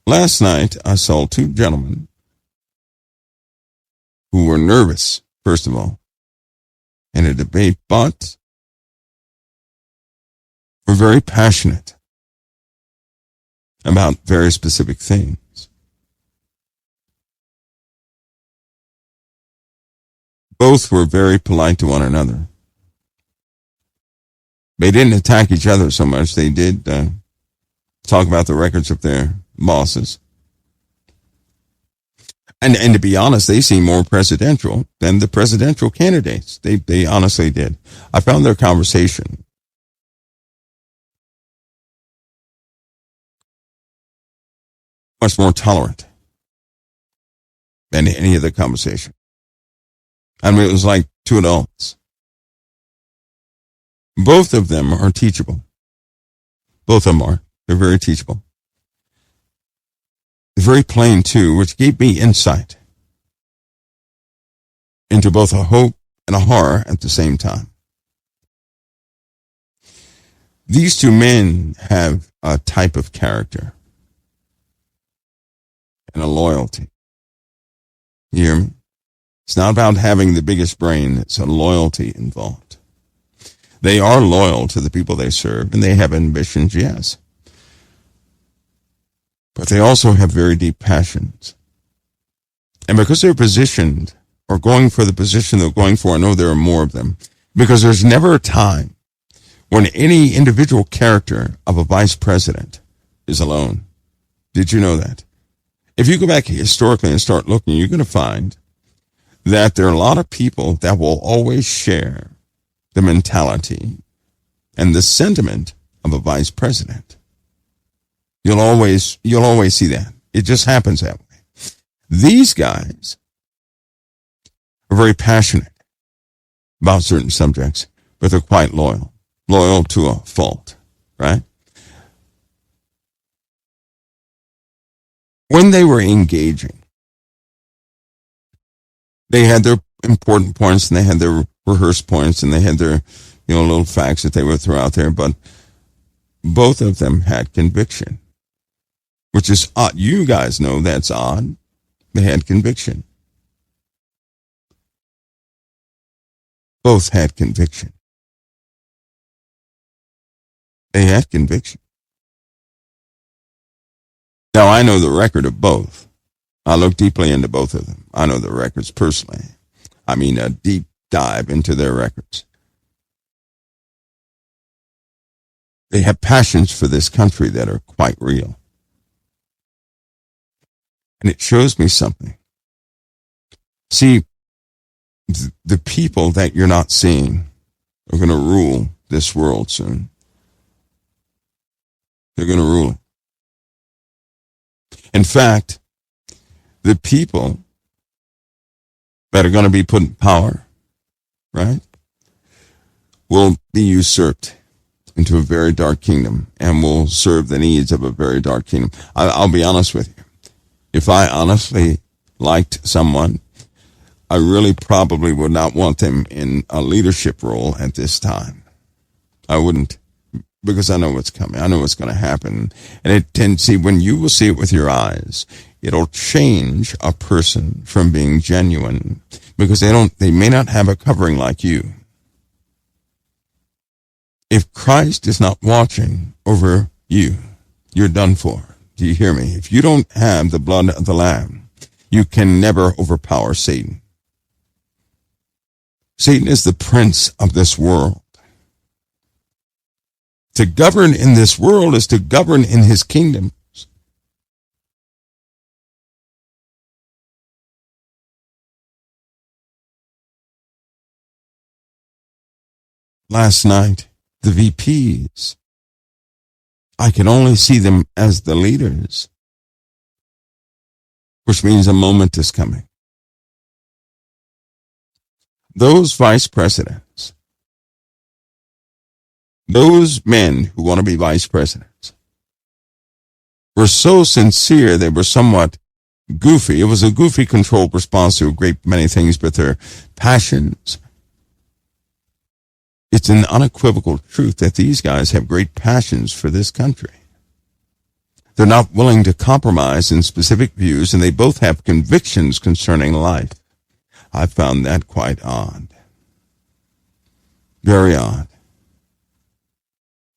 Last night, I saw two gentlemen who were nervous, first of all, in a debate, but were very passionate about very specific things. Both were very polite to one another. They didn't attack each other so much. They did talk about the records of their bosses. And to be honest, they seem more presidential than the presidential candidates. They honestly did. I found their conversation much more tolerant than any other conversation. I mean, it was like two adults. Both of them are teachable. Both of them are. They're very teachable. They're very plain, too, which gave me insight into both a hope and a horror at the same time. These two men have a type of character and a loyalty. You hear me? It's not about having the biggest brain. It's a loyalty involved. They are loyal to the people they serve, and they have ambitions, yes. But they also have very deep passions. And because they're positioned, or going for the position they're going for, I know there are more of them, because there's never a time when any individual character of a vice president is alone. Did you know that? If you go back historically and start looking, you're going to find that there are a lot of people that will always share the mentality and the sentiment of a vice president. You'll always see that. It just happens that way. These guys are very passionate. about certain subjects, but they're quite loyal to a fault, right? When they were engaging, they had their important points and they had their rehearsed points and they had their, little facts that they would throw out there, but both of them had conviction, which is odd. You guys know that's odd. They had conviction. Both had conviction. They had conviction. Now, I know the record of both. I look deeply into both of them. I know the records personally. I mean, a deep dive into their records. They have passions for this country that are quite real. And it shows me something. See, the people that you're not seeing are going to rule this world soon. They're going to rule it. In fact, the people that are going to be put in power, right, will be usurped into a very dark kingdom and will serve the needs of a very dark kingdom. I'll be honest with you. If I honestly liked someone, I really probably would not want them in a leadership role at this time. I wouldn't, because I know what's coming. I know what's going to happen. And it tends, see, when you will see it with your eyes, it'll change a person from being genuine because they may not have a covering like you. If Christ is not watching over you, you're done for. Do you hear me? If you don't have the blood of the Lamb, you can never overpower Satan. Satan is the prince of this world. To govern in this world is to govern in his kingdom. Last night, the VPs, I can only see them as the leaders, which means a moment is coming. Those vice presidents, those men who want to be vice presidents, were so sincere they were somewhat goofy. It was a goofy, controlled response to a great many things, but their passions. It's an unequivocal truth that these guys have great passions for this country. They're not willing to compromise in specific views, and they both have convictions concerning life. I found that quite odd. Very odd.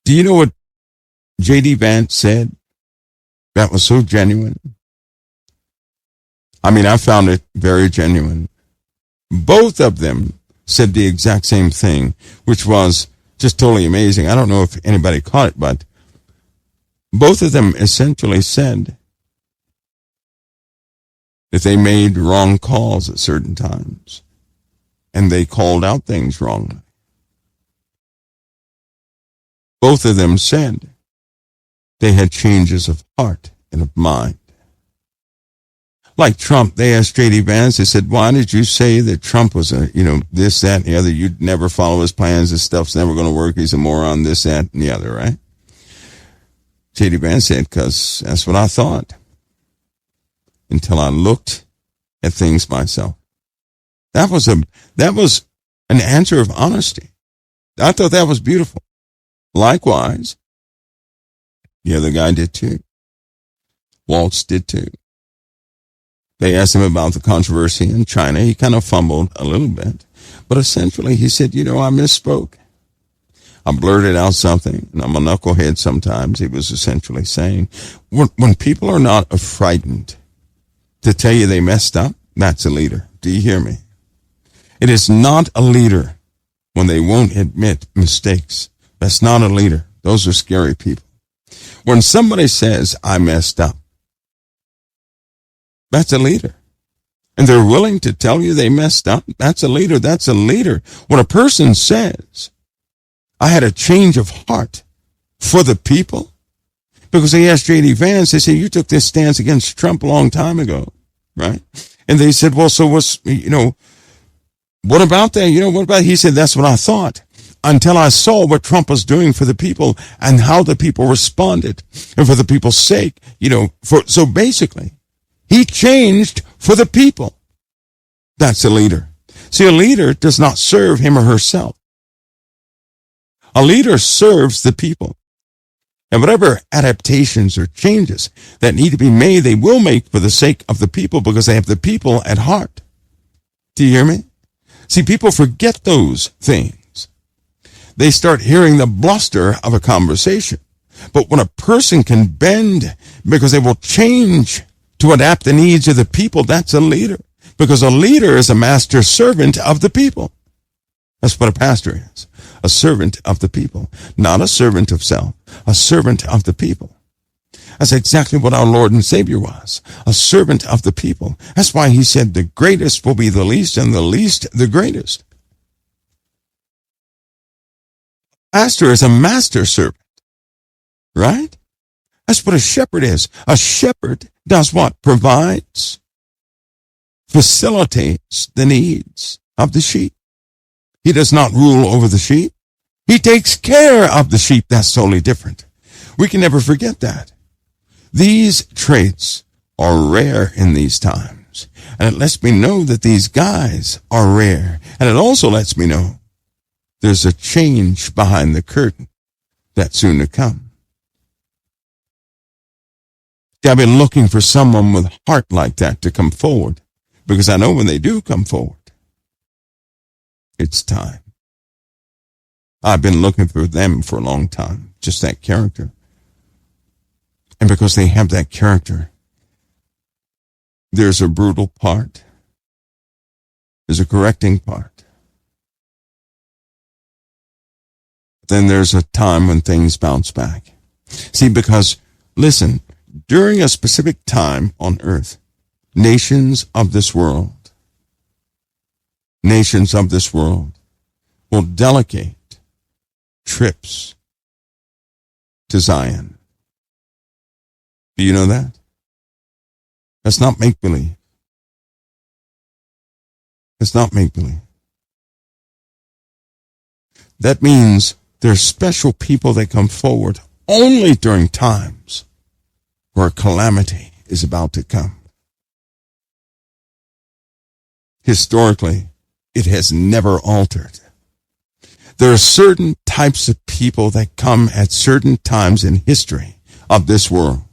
Do you know what J.D. Vance said? That was so genuine. I mean, I found it very genuine. Both of them said the exact same thing, which was just totally amazing. I don't know if anybody caught it, but both of them essentially said that they made wrong calls at certain times, and they called out things wrongly. Both of them said they had changes of heart and of mind. Like Trump, they asked J.D. Vance, they said, why did you say that Trump was this, that, and the other? You'd never follow his plans. This stuff's never going to work. He's a moron, this, that, and the other, right? J.D. Vance said, because that's what I thought until I looked at things myself. That was an answer of honesty. I thought that was beautiful. Likewise, the other guy did too. Waltz did too. They asked him about the controversy in China. He kind of fumbled a little bit. But essentially, he said, I misspoke. I blurted out something, and I'm a knucklehead sometimes. He was essentially saying, when people are not frightened to tell you they messed up, that's a leader. Do you hear me? It is not a leader when they won't admit mistakes. That's not a leader. Those are scary people. When somebody says, I messed up, that's a leader. And they're willing to tell you they messed up. That's a leader. That's a leader. When a person says, I had a change of heart for the people, because they asked J.D. Vance, they said, you took this stance against Trump a long time ago, right? And they said, well, so what's, What about that? What about, he said, that's what I thought until I saw what Trump was doing for the people and how the people responded and for the people's sake, so basically he changed for the people. That's a leader. See, a leader does not serve him or herself. A leader serves the people. And whatever adaptations or changes that need to be made, they will make for the sake of the people because they have the people at heart. Do you hear me? See, people forget those things. They start hearing the bluster of a conversation. But when a person can bend because they will change to adapt the needs of the people, that's a leader. Because a leader is a master servant of the people. That's what a pastor is. A servant of the people. Not a servant of self. A servant of the people. That's exactly what our Lord and Savior was. A servant of the people. That's why he said the greatest will be the least and the least the greatest. Pastor is a master servant. Right? That's what a shepherd is. A shepherd does what? Provides, facilitates the needs of the sheep. He does not rule over the sheep. He takes care of the sheep. That's totally different. We can never forget that. These traits are rare in these times. And it lets me know that these guys are rare. And it also lets me know there's a change behind the curtain that's soon to come. I've been looking for someone with heart like that to come forward, because I know when they do come forward, it's time. I've been looking for them for a long time, just that character. And because they have that character, there's a brutal part. There's a correcting part. Then there's a time when things bounce back. See, because, listen, during a specific time on earth, nations of this world will delegate trips to Zion. Do you know that? That's not make-believe. It's not make-believe. That means there's special people that come forward only during times where calamity is about to come. Historically, it has never altered. There are certain types of people that come at certain times in history of this world.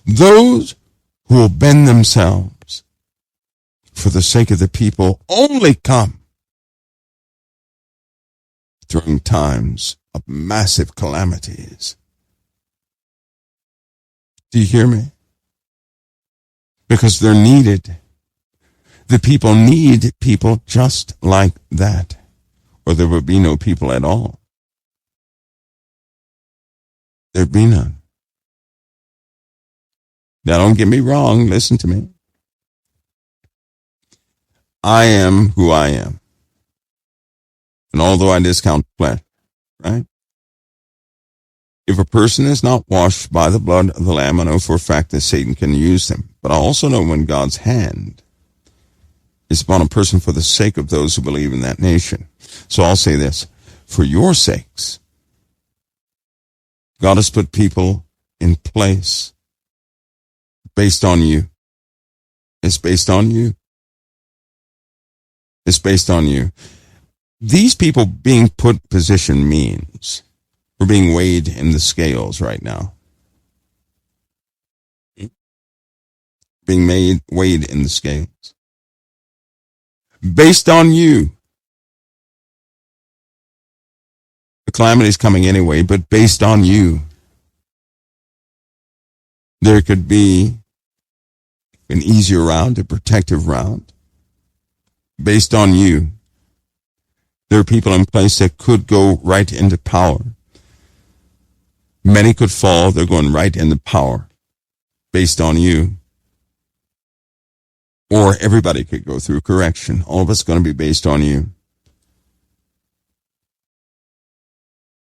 Those who will bend themselves for the sake of the people only come during times of massive calamities. Do you hear me? Because they're needed. The people need people just like that, or there would be no people at all. There'd be none. Now, don't get me wrong. Listen to me. I am who I am. And although I discount flesh, right? If a person is not washed by the blood of the Lamb, I know for a fact that Satan can use them. But I also know when God's hand is upon a person for the sake of those who believe in that nation. So I'll say this. For your sakes, God has put people in place based on you. It's based on you. It's based on you. These people being put in position means we're being weighed in the scales right now. Being weighed in the scales. Based on you. The calamity is coming anyway, but based on you. There could be an easier route, a protective route. Based on you. There are people in place that could go right into power. Many could fall. They're going right into power based on you. Or everybody could go through correction. All of it's going to be based on you.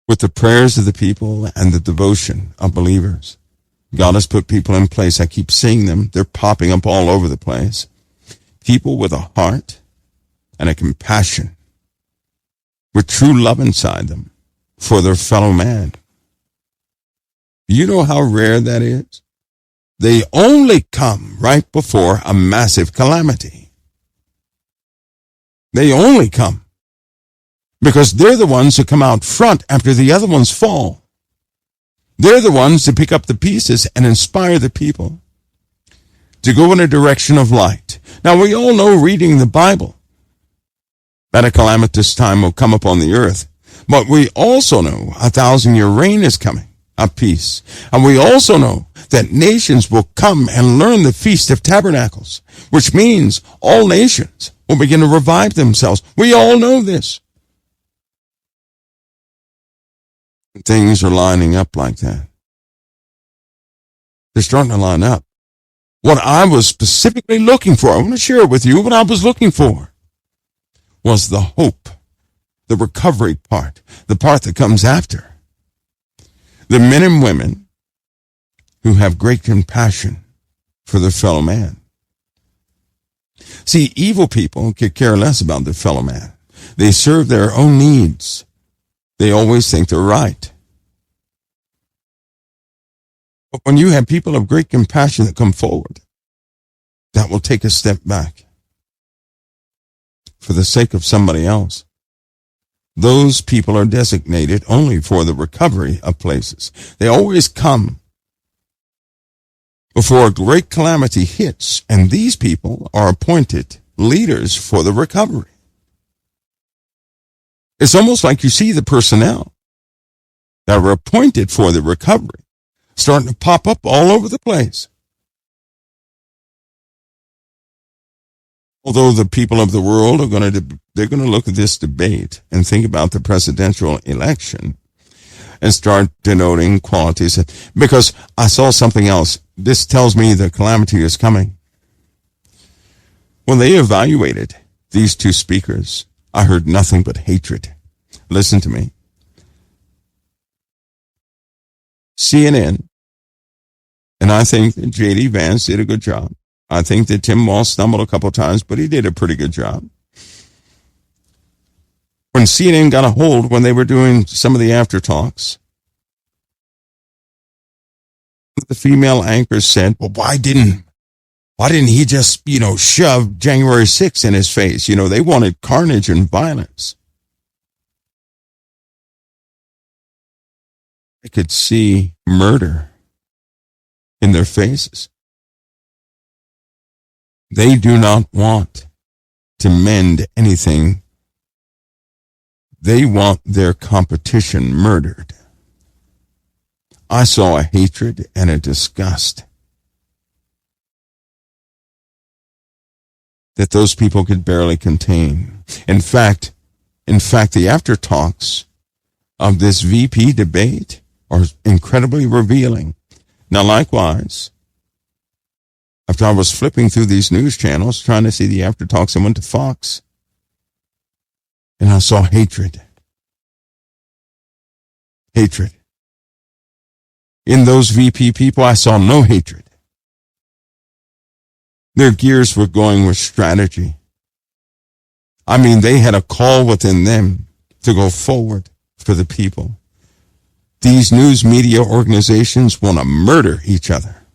With the prayers of the people and the devotion of believers, God has put people in place. I keep seeing them. They're popping up all over the place. People with a heart and a compassion with true love inside them for their fellow man. You know how rare that is? They only come right before a massive calamity. They only come because they're the ones who come out front after the other ones fall. They're the ones to pick up the pieces and inspire the people to go in a direction of light. Now, we all know, reading the Bible, that a calamitous time will come upon the earth. But we also know 1,000-year reign is coming, of peace. And we also know that nations will come and learn the Feast of Tabernacles, which means all nations will begin to revive themselves. We all know this. Things are lining up like that. They're starting to line up. What I was specifically looking for, I want to share with you what I was looking for, was the hope, the recovery part, the part that comes after. The men and women who have great compassion for their fellow man. See, evil people could care less about their fellow man. They serve their own needs. They always think they're right. But when you have people of great compassion that come forward, that will take a step back for the sake of somebody else, those people are designated only for the recovery of places. They always come before a great calamity hits, and these people are appointed leaders for the recovery. It's almost like you see the personnel that were appointed for the recovery starting to pop up all over the place. Although the people of the world are they're going to look at this debate and think about the presidential election and start denoting qualities. Because I saw something else. This tells me the calamity is coming. When they evaluated these two speakers, I heard nothing but hatred. Listen to me. CNN, and I think that J.D. Vance did a good job. I think that Tim Walz stumbled a couple of times, but he did a pretty good job. When CNN got a hold, when they were doing some of the after talks, the female anchors said, well, why didn't he just, shove January 6th in his face? They wanted carnage and violence. I could see murder in their faces. They do not want to mend anything. They want their competition murdered. I saw a hatred and a disgust that those people could barely contain. In fact, the after talks of this VP debate are incredibly revealing. Now, likewise, after I was flipping through these news channels trying to see the after talks, I went to Fox and I saw hatred. Hatred. In those VP people, I saw no hatred. Their gears were going with strategy. I mean, they had a call within them to go forward for the people. These news media organizations want to murder each other.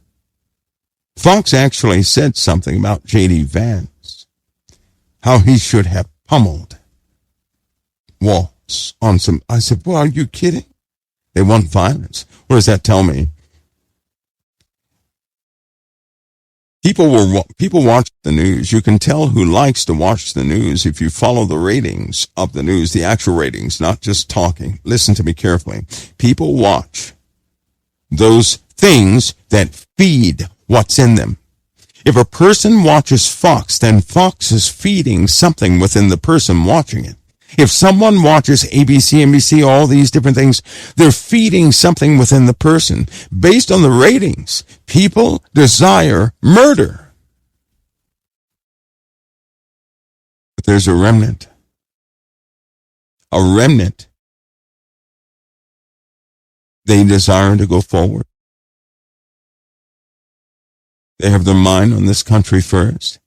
Fox actually said something about J.D. Vance, how he should have pummeled Walz on some. I said, well, are you kidding? They want violence. What does that tell me? People watch the news. You can tell who likes to watch the news if you follow the ratings of the news, the actual ratings, not just talking. Listen to me carefully. People watch those things that feed what's in them. If a person watches Fox, then Fox is feeding something within the person watching it. If someone watches ABC, NBC, all these different things, they're feeding something within the person. Based on the ratings, people desire murder. But there's a remnant. A remnant. They desire to go forward. They have their mind on this country first.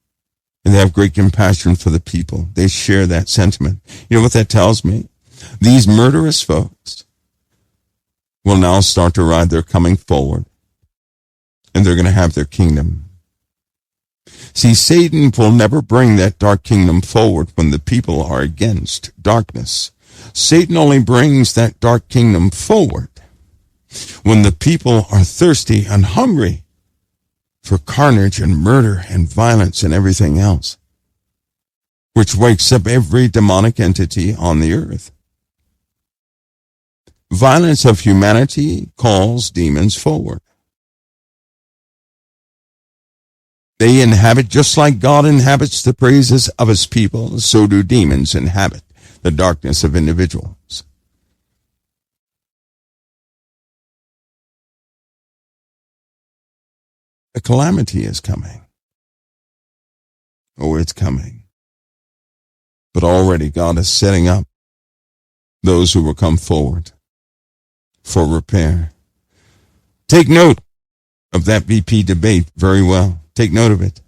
And they have great compassion for the people. They share that sentiment. You know what that tells me? These murderous folks will now start to ride. They're coming forward. And they're going to have their kingdom. See, Satan will never bring that dark kingdom forward when the people are against darkness. Satan only brings that dark kingdom forward when the people are thirsty and hungry for carnage and murder and violence and everything else, which wakes up every demonic entity on the earth. Violence of humanity calls demons forward. They inhabit, just like God inhabits the praises of his people, so do demons inhabit the darkness of individuals. The calamity is coming. Oh, it's coming. But already God is setting up those who will come forward for repair. Take note of that VP debate very well. Take note of it.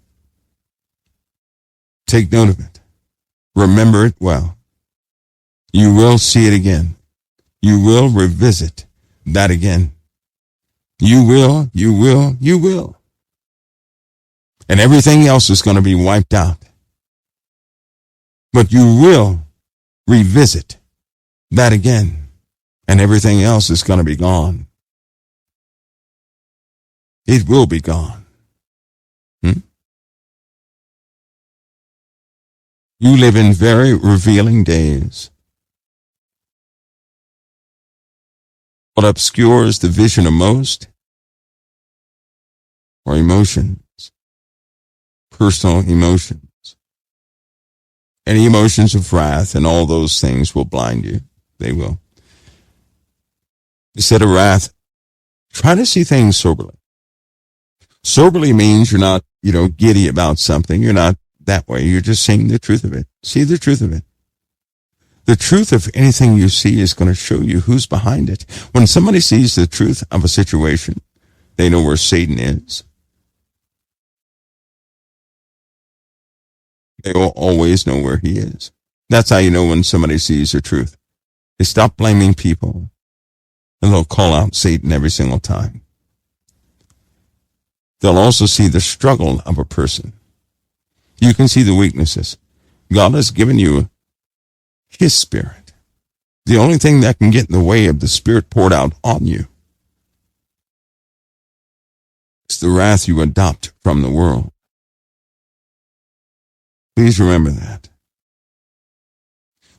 Take note of it. Remember it well. You will see it again. You will revisit that again. You will. And everything else is going to be wiped out. But you will revisit that again. And everything else is going to be gone. It will be gone. You live in very revealing days. What obscures the vision of most are emotions. Personal emotions. Any emotions of wrath and all those things will blind you. They will. Instead of wrath, try to see things soberly. Soberly means you're not, giddy about something. You're not that way. You're just seeing the truth of it. See the truth of it. The truth of anything you see is going to show you who's behind it. When somebody sees the truth of a situation, they know where Satan is. They will always know where he is. That's how you know when somebody sees the truth. They stop blaming people, and they'll call out Satan every single time. They'll also see the struggle of a person. You can see the weaknesses. God has given you his spirit. The only thing that can get in the way of the spirit poured out on you is the wrath you adopt from the world. Please remember that.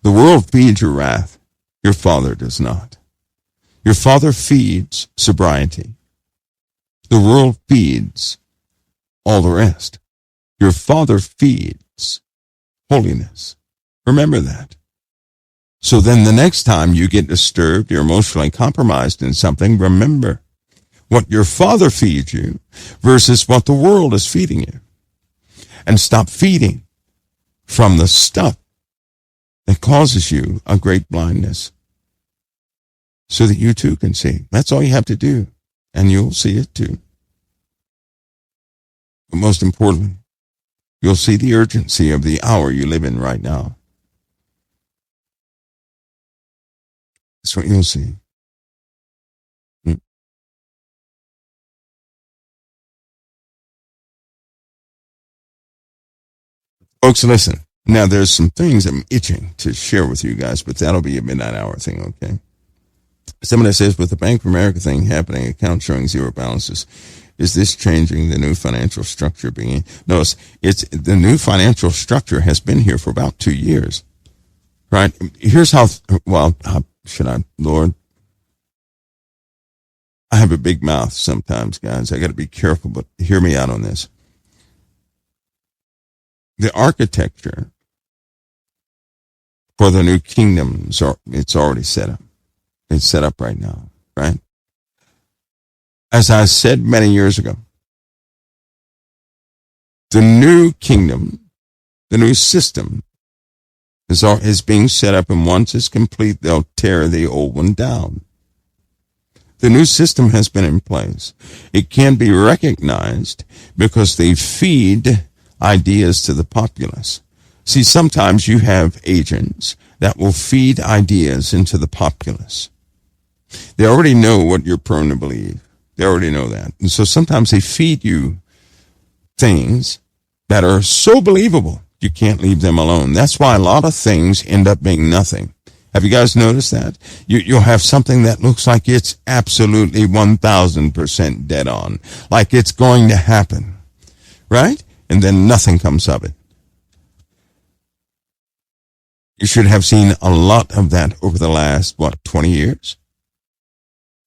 The world feeds your wrath. Your Father does not. Your Father feeds sobriety. The world feeds all the rest. Your Father feeds holiness. Remember that. So then the next time you get disturbed, you're emotionally compromised in something, remember what your Father feeds you versus what the world is feeding you. And stop feeding from the stuff that causes you a great blindness so that you too can see. That's all you have to do, and you'll see it too. But most importantly, you'll see the urgency of the hour you live in right now. That's what you'll see. Folks, listen. Now, there's some things I'm itching to share with you guys, but that'll be a midnight hour thing, okay? Somebody says, with the Bank of America thing happening, account showing zero balances, is this changing the new financial structure being? No, it's the new financial structure has been here for about 2 years, right? Here's how should I, Lord? I have a big mouth sometimes, guys. I got to be careful, but hear me out on this. The architecture for the new kingdoms, it's already set up. It's set up right now, right? As I said many years ago, the new kingdom, the new system is being set up, and once it's complete, they'll tear the old one down. The new system has been in place. It can be recognized because they feed ideas to the populace. See, sometimes you have agents that will feed ideas into the populace. They already know what you're prone to believe. They already know that. And so sometimes they feed you things that are so believable, you can't leave them alone. That's why a lot of things end up being nothing. Have you guys noticed that? You'll have something that looks like it's absolutely 1,000% dead on, like it's going to happen, right? And then nothing comes of it. You should have seen a lot of that over the last, 20 years,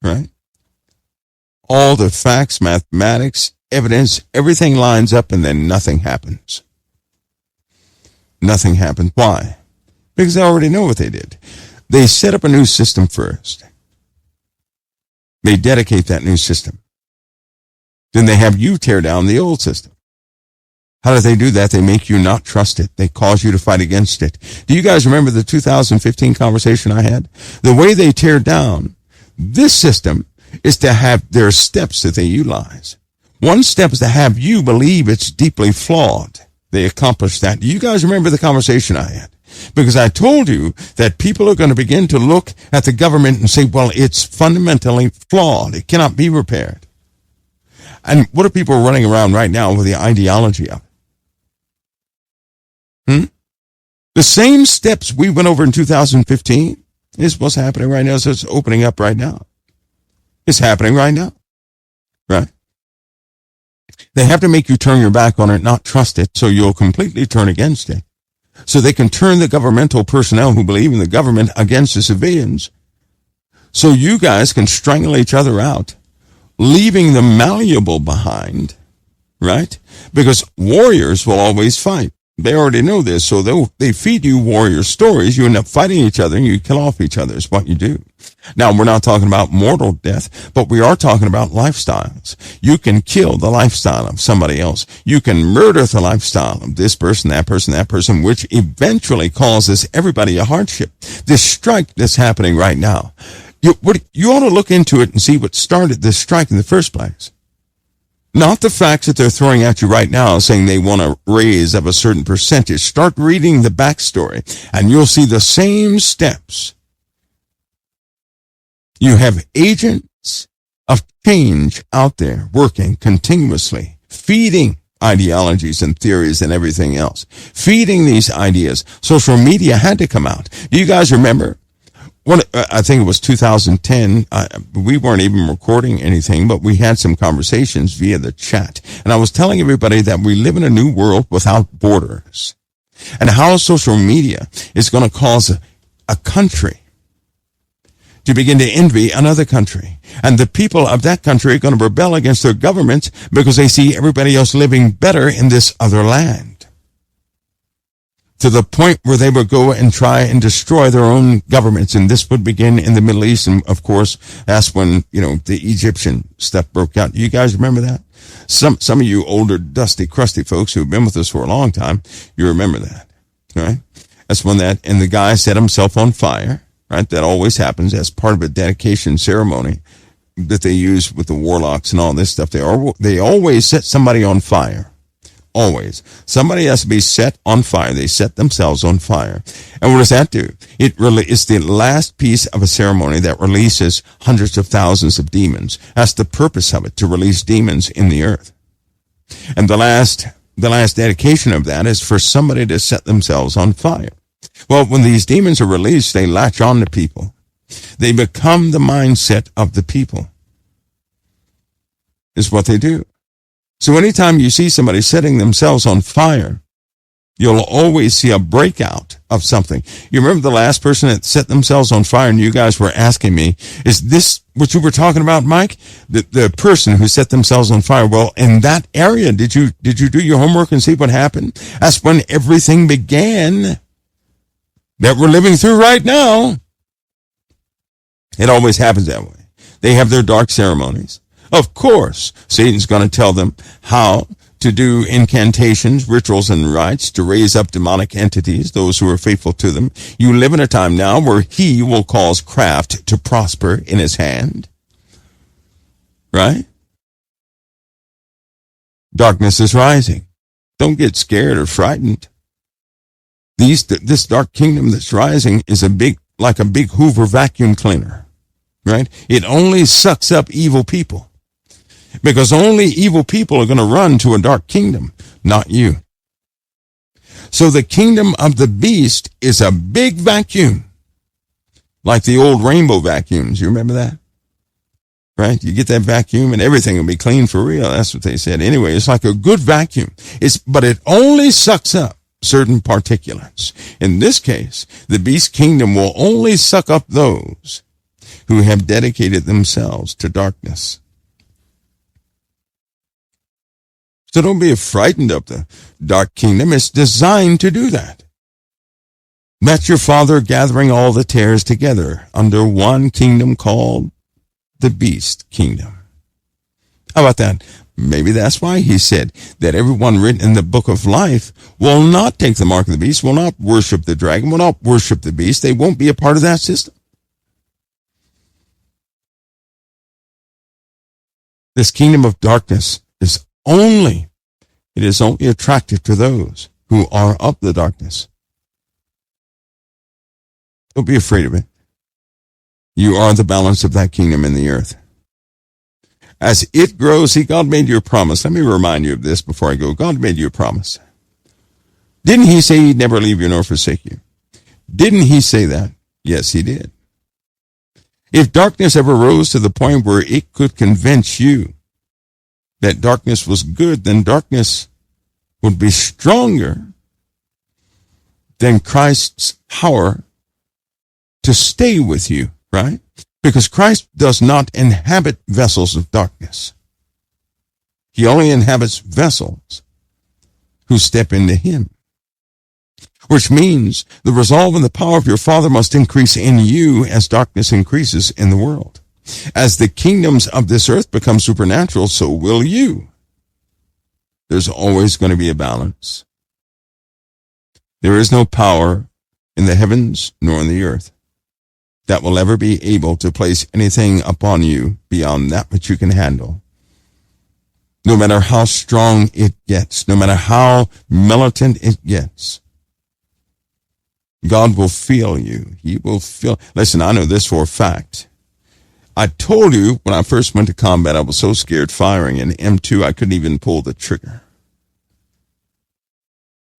right? All the facts, mathematics, evidence, everything lines up, and then nothing happens. Nothing happens. Why? Because they already know what they did. They set up a new system first. They dedicate that new system. Then they have you tear down the old system. How do they do that? They make you not trust it. They cause you to fight against it. Do you guys remember the 2015 conversation I had? The way they tear down this system is to have their steps that they utilize. One step is to have you believe it's deeply flawed. They accomplish that. Do you guys remember the conversation I had? Because I told you that people are going to begin to look at the government and say, well, it's fundamentally flawed. It cannot be repaired. And what are people running around right now with the ideology of it? The same steps we went over in 2015 is what's happening right now. So it's opening up right now. It's happening right now. Right? They have to make you turn your back on it, not trust it, so you'll completely turn against it. So they can turn the governmental personnel who believe in the government against the civilians. So you guys can strangle each other out, leaving the malleable behind, right? Because warriors will always fight. They already know this, so they feed you warrior stories. You end up fighting each other, and you kill off each other is what you do. Now, we're not talking about mortal death, but we are talking about lifestyles. You can kill the lifestyle of somebody else. You can murder the lifestyle of this person, that person, which eventually causes everybody a hardship. This strike that's happening right now, you ought to look into it and see what started this strike in the first place. Not the facts that they're throwing at you right now saying they want a raise of a certain percentage. Start reading the backstory and you'll see the same steps. You have agents of change out there working continuously, feeding ideologies and theories and everything else, feeding these ideas. Social media had to come out. Do you guys remember? I think it was 2010. We weren't even recording anything, but we had some conversations via the chat. And I was telling everybody that we live in a new world without borders. And how social media is going to cause a country to begin to envy another country. And the people of that country are going to rebel against their governments because they see everybody else living better in this other land. To the point where they would go and try and destroy their own governments. And this would begin in the Middle East. And of course, that's when, the Egyptian stuff broke out. You guys remember that? Some of you older, dusty, crusty folks who've been with us for a long time, you remember that, right? That's when and the guy set himself on fire, right? That always happens as part of a dedication ceremony that they use with the warlocks and all this stuff. They always set somebody on fire. Always. Somebody has to be set on fire. They set themselves on fire. And what does that do? It's the last piece of a ceremony that releases hundreds of thousands of demons. That's the purpose of it, to release demons in the earth. And the last dedication of that is for somebody to set themselves on fire. Well, when these demons are released, they latch on to people. They become the mindset of the people. Is what they do. So anytime you see somebody setting themselves on fire, you'll always see a breakout of something. You remember the last person that set themselves on fire and you guys were asking me, is this what you were talking about, Mike? The person who set themselves on fire. Well, in that area, did you do your homework and see what happened? That's when everything began that we're living through right now. It always happens that way. They have their dark ceremonies. Of course, Satan's going to tell them how to do incantations, rituals, and rites to raise up demonic entities, those who are faithful to them. You live in a time now where he will cause craft to prosper in his hand. Right? Darkness is rising. Don't get scared or frightened. This dark kingdom that's rising is like a big Hoover vacuum cleaner, right? It only sucks up evil people, because only evil people are going to run to a dark kingdom, not you. So the kingdom of the beast is a big vacuum, like the old rainbow vacuums. You remember that? Right? You get that vacuum and everything will be clean for real. That's what they said. Anyway, it's like a good vacuum. But it only sucks up certain particulates. In this case, the beast kingdom will only suck up those who have dedicated themselves to darkness. So don't be frightened of the dark kingdom. It's designed to do that. That's your Father gathering all the tares together under one kingdom called the beast kingdom. How about that? Maybe that's why he said that everyone written in the book of life will not take the mark of the beast, will not worship the dragon, will not worship the beast. They won't be a part of that system. This kingdom of darkness is only attractive to those who are of the darkness. Don't be afraid of it. You are the balance of that kingdom in the earth. As it grows, see, God made you a promise. Let me remind you of this before I go. God made you a promise. Didn't he say he'd never leave you nor forsake you? Didn't he say that? Yes, he did. If darkness ever rose to the point where it could convince you that darkness was good, then darkness would be stronger than Christ's power to stay with you, right? Because Christ does not inhabit vessels of darkness. He only inhabits vessels who step into him. Which means the resolve and the power of your Father must increase in you as darkness increases in the world. As the kingdoms of this earth become supernatural, so will you. There's always going to be a balance. There is no power in the heavens nor in the earth that will ever be able to place anything upon you beyond that which you can handle. No matter how strong it gets, no matter how militant it gets, God will feel you. He will feel. Listen, I know this for a fact. I told you when I first went to combat, I was so scared firing in M2, I couldn't even pull the trigger.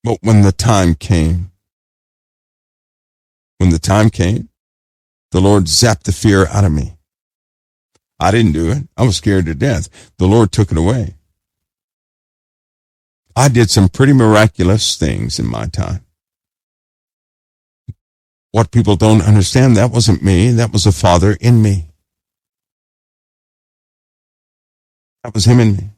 But when the time came, the Lord zapped the fear out of me. I didn't do it. I was scared to death. The Lord took it away. I did some pretty miraculous things in my time. What people don't understand, that wasn't me. That was the Father in me. That was him in me.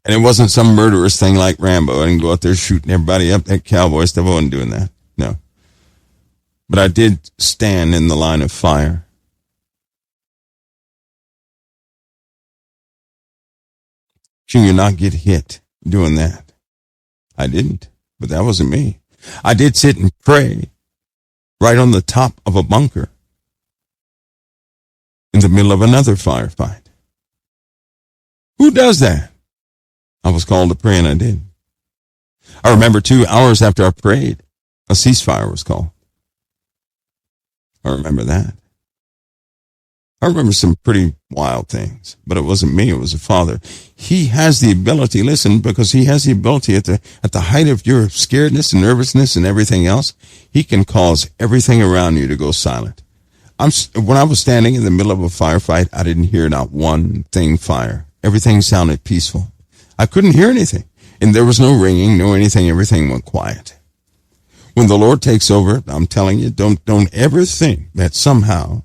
And it wasn't some murderous thing like Rambo. I didn't go out there shooting everybody up, that cowboy stuff. I wasn't doing that. No. But I did stand in the line of fire. Should you not get hit doing that? I didn't, but that wasn't me. I did sit and pray right on the top of a bunker in the middle of another firefight. Who does that? I was called to pray, and I did. I remember 2 hours after I prayed, a ceasefire was called. I remember that. I remember some pretty wild things, but it wasn't me, it was the Father. He has the ability, listen, because he has the ability at the height of your scaredness and nervousness and everything else, he can cause everything around you to go silent. When I was standing in the middle of a firefight, I didn't hear not one thing fire. Everything sounded peaceful. I couldn't hear anything, and there was no ringing, no anything. Everything went quiet. When the Lord takes over, I'm telling you, don't ever think that somehow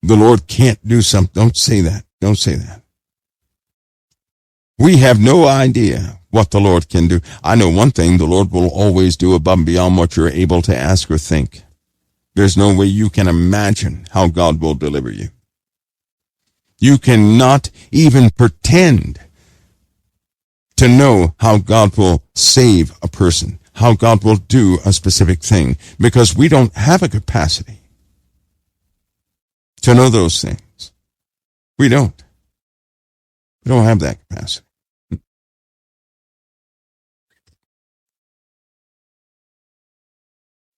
the Lord can't do something. Don't say that. Don't say that. We have no idea what the Lord can do. I know one thing, the Lord will always do above and beyond what you're able to ask or think. There's no way you can imagine how God will deliver you. You cannot even pretend to know how God will save a person, how God will do a specific thing, because we don't have a capacity to know those things. We don't. We don't have that capacity.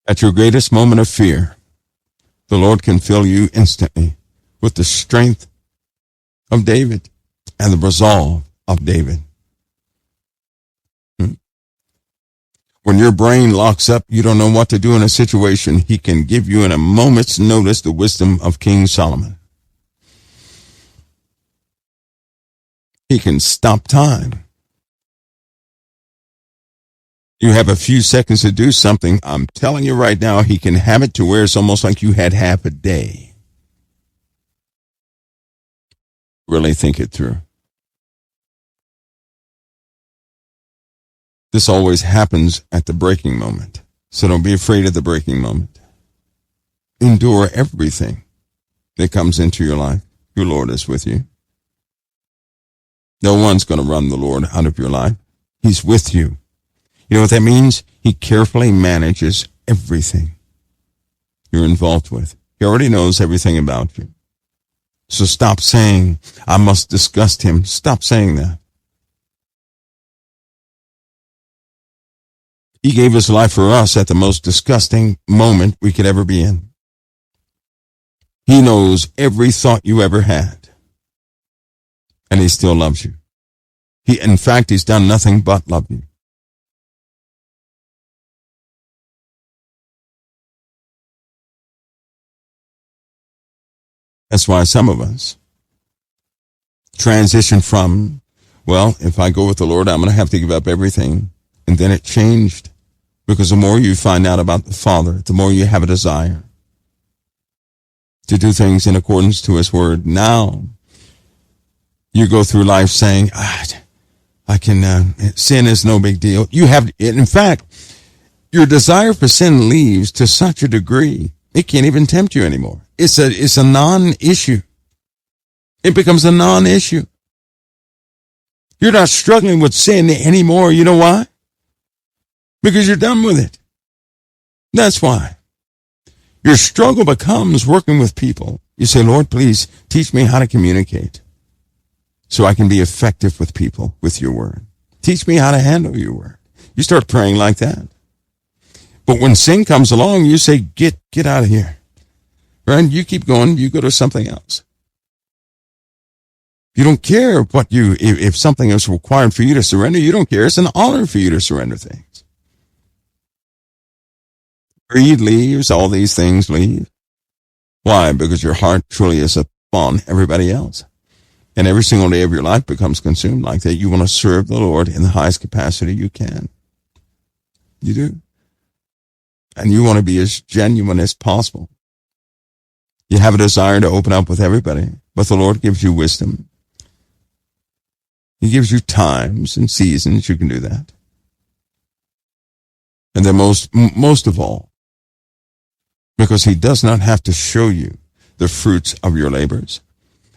At your greatest moment of fear, the Lord can fill you instantly with the strength of David and the resolve of David. When your brain locks up, you don't know what to do in a situation, he can give you in a moment's notice the wisdom of King Solomon. He can stop time. You have a few seconds to do something. I'm telling you right now, he can have it to where it's almost like you had half a day. Really think it through. This always happens at the breaking moment. So don't be afraid of the breaking moment. Endure everything that comes into your life. Your Lord is with you. No one's going to run the Lord out of your life. He's with you. You know what that means? He carefully manages everything you're involved with. He already knows everything about you. So stop saying, I must disgust him. Stop saying that. He gave his life for us at the most disgusting moment we could ever be in. He knows every thought you ever had. And he still loves you. In fact, he's done nothing but love you. That's why some of us transition from, well, if I go with the Lord, I'm going to have to give up everything. And then it changed, because the more you find out about the Father, the more you have a desire to do things in accordance to his word. Now you go through life saying, I can, sin is no big deal. You have, in fact, your desire for sin leaves to such a degree, it can't even tempt you anymore. It's a non-issue. It becomes a non-issue. You're not struggling with sin anymore. You know why? Because you're done with it. That's why. Your struggle becomes working with people. You say, Lord, please teach me how to communicate so I can be effective with people with your word. Teach me how to handle your word. You start praying like that. But when sin comes along, you say, get out of here. Right? You keep going, you go to something else. You don't care if something is required for you to surrender, you don't care. It's an honor for you to surrender things. Greed leaves, all these things leave. Why? Because your heart truly is upon everybody else. And every single day of your life becomes consumed like that. You want to serve the Lord in the highest capacity you can. You do. And you want to be as genuine as possible. You have a desire to open up with everybody, but the Lord gives you wisdom. He gives you times and seasons you can do that. And then most of all, because he does not have to show you the fruits of your labors.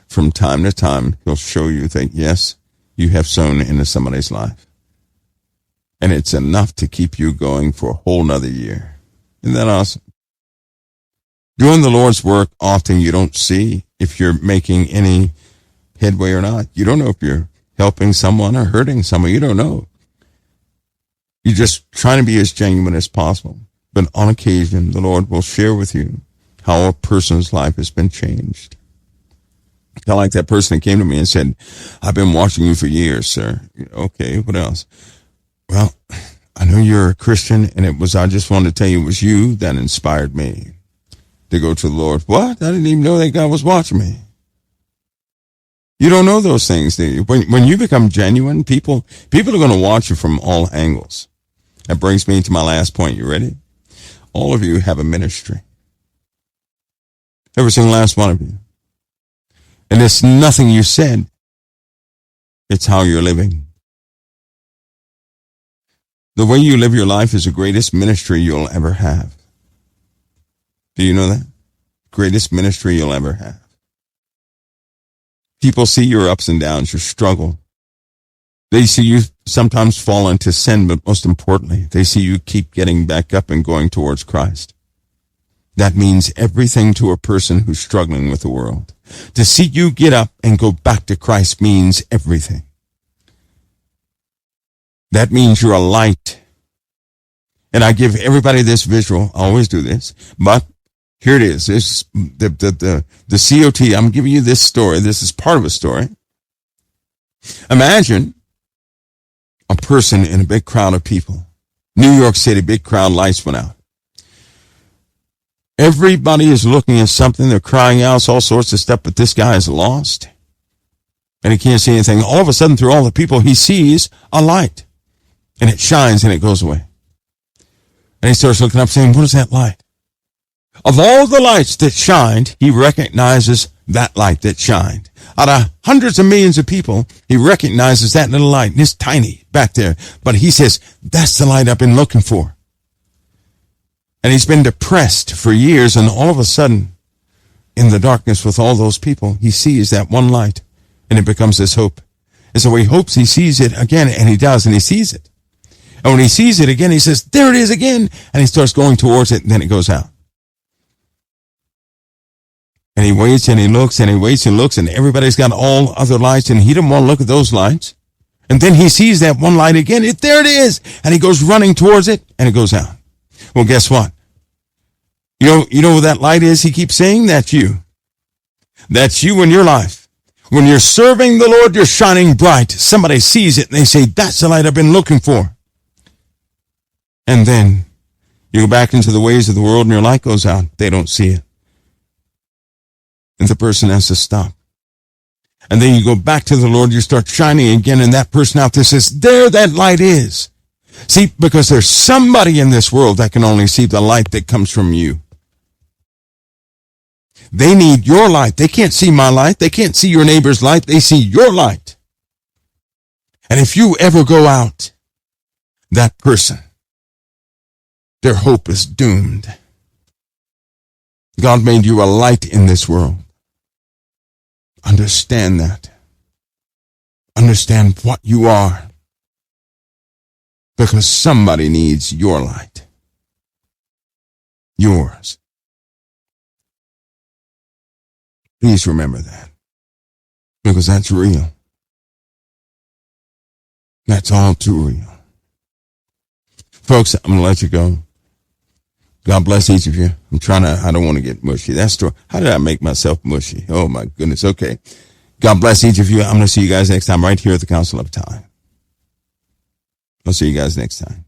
From time to time, he'll show you that, yes, you have sown into somebody's life. And it's enough to keep you going for a whole nother year. Isn't that awesome? Doing the Lord's work, often you don't see if you're making any headway or not. You don't know if you're helping someone or hurting someone. You don't know. You're just trying to be as genuine as possible. But on occasion, the Lord will share with you how a person's life has been changed. Kind of like that person that came to me and said, I've been watching you for years, sir. Okay, what else? Well, I know you're a Christian, and I just wanted to tell you it was you that inspired me to go to the Lord. What? I didn't even know that God was watching me. You don't know those things, do you? When you become genuine, people are going to watch you from all angles. That brings me to my last point. You ready? All of you have a ministry. Every single last one of you. And it's nothing you said. It's how you're living. The way you live your life is the greatest ministry you'll ever have. Do you know that? Greatest ministry you'll ever have. People see your ups and downs, your struggle. They see you sometimes fall into sin, but most importantly, they see you keep getting back up and going towards Christ. That means everything to a person who's struggling with the world. To see you get up and go back to Christ means everything. That means you're a light. And I give everybody this visual. I always do this. But here it is. This the COT. I'm giving you this story. This is part of a story. Imagine a person in a big crowd of people. New York City, big crowd, lights went out. Everybody is looking at something. They're crying out, all sorts of stuff, but this guy is lost. And he can't see anything. All of a sudden, through all the people, he sees a light. And it shines and it goes away. And he starts looking up saying, what is that light? Of all the lights that shined, he recognizes that light that shined. Out of hundreds of millions of people, he recognizes that little light. And it's tiny back there. But he says, that's the light I've been looking for. And he's been depressed for years. And all of a sudden, in the darkness with all those people, he sees that one light. And it becomes his hope. And so he hopes he sees it again. And he does. And he sees it. And when he sees it again, he says, there it is again. And he starts going towards it. And then it goes out. And he waits and he looks and he waits and looks, and everybody's got all other lights, and he didn't want to look at those lights. And then he sees that one light again. There it is. And he goes running towards it, and it goes out. Well, guess what? You know what that light is? He keeps saying, that's you. That's you in your life. When you're serving the Lord, you're shining bright. Somebody sees it, and they say, that's the light I've been looking for. And then you go back into the ways of the world, and your light goes out. They don't see it. And the person has to stop. And then you go back to the Lord, you start shining again, and that person out there says, there that light is. See, because there's somebody in this world that can only see the light that comes from you. They need your light. They can't see my light. They can't see your neighbor's light. They see your light. And if you ever go out, that person, their hope is doomed. God made you a light in this world. Understand that. Understand what you are. Because somebody needs your light. Yours. Please remember that. Because that's real. That's all too real. Folks, I'm going to let you go. God bless each of you. I don't want to get mushy. That's true. How did I make myself mushy? Oh my goodness. Okay. God bless each of you. I'm going to see you guys next time right here at the Council of Time. I'll see you guys next time.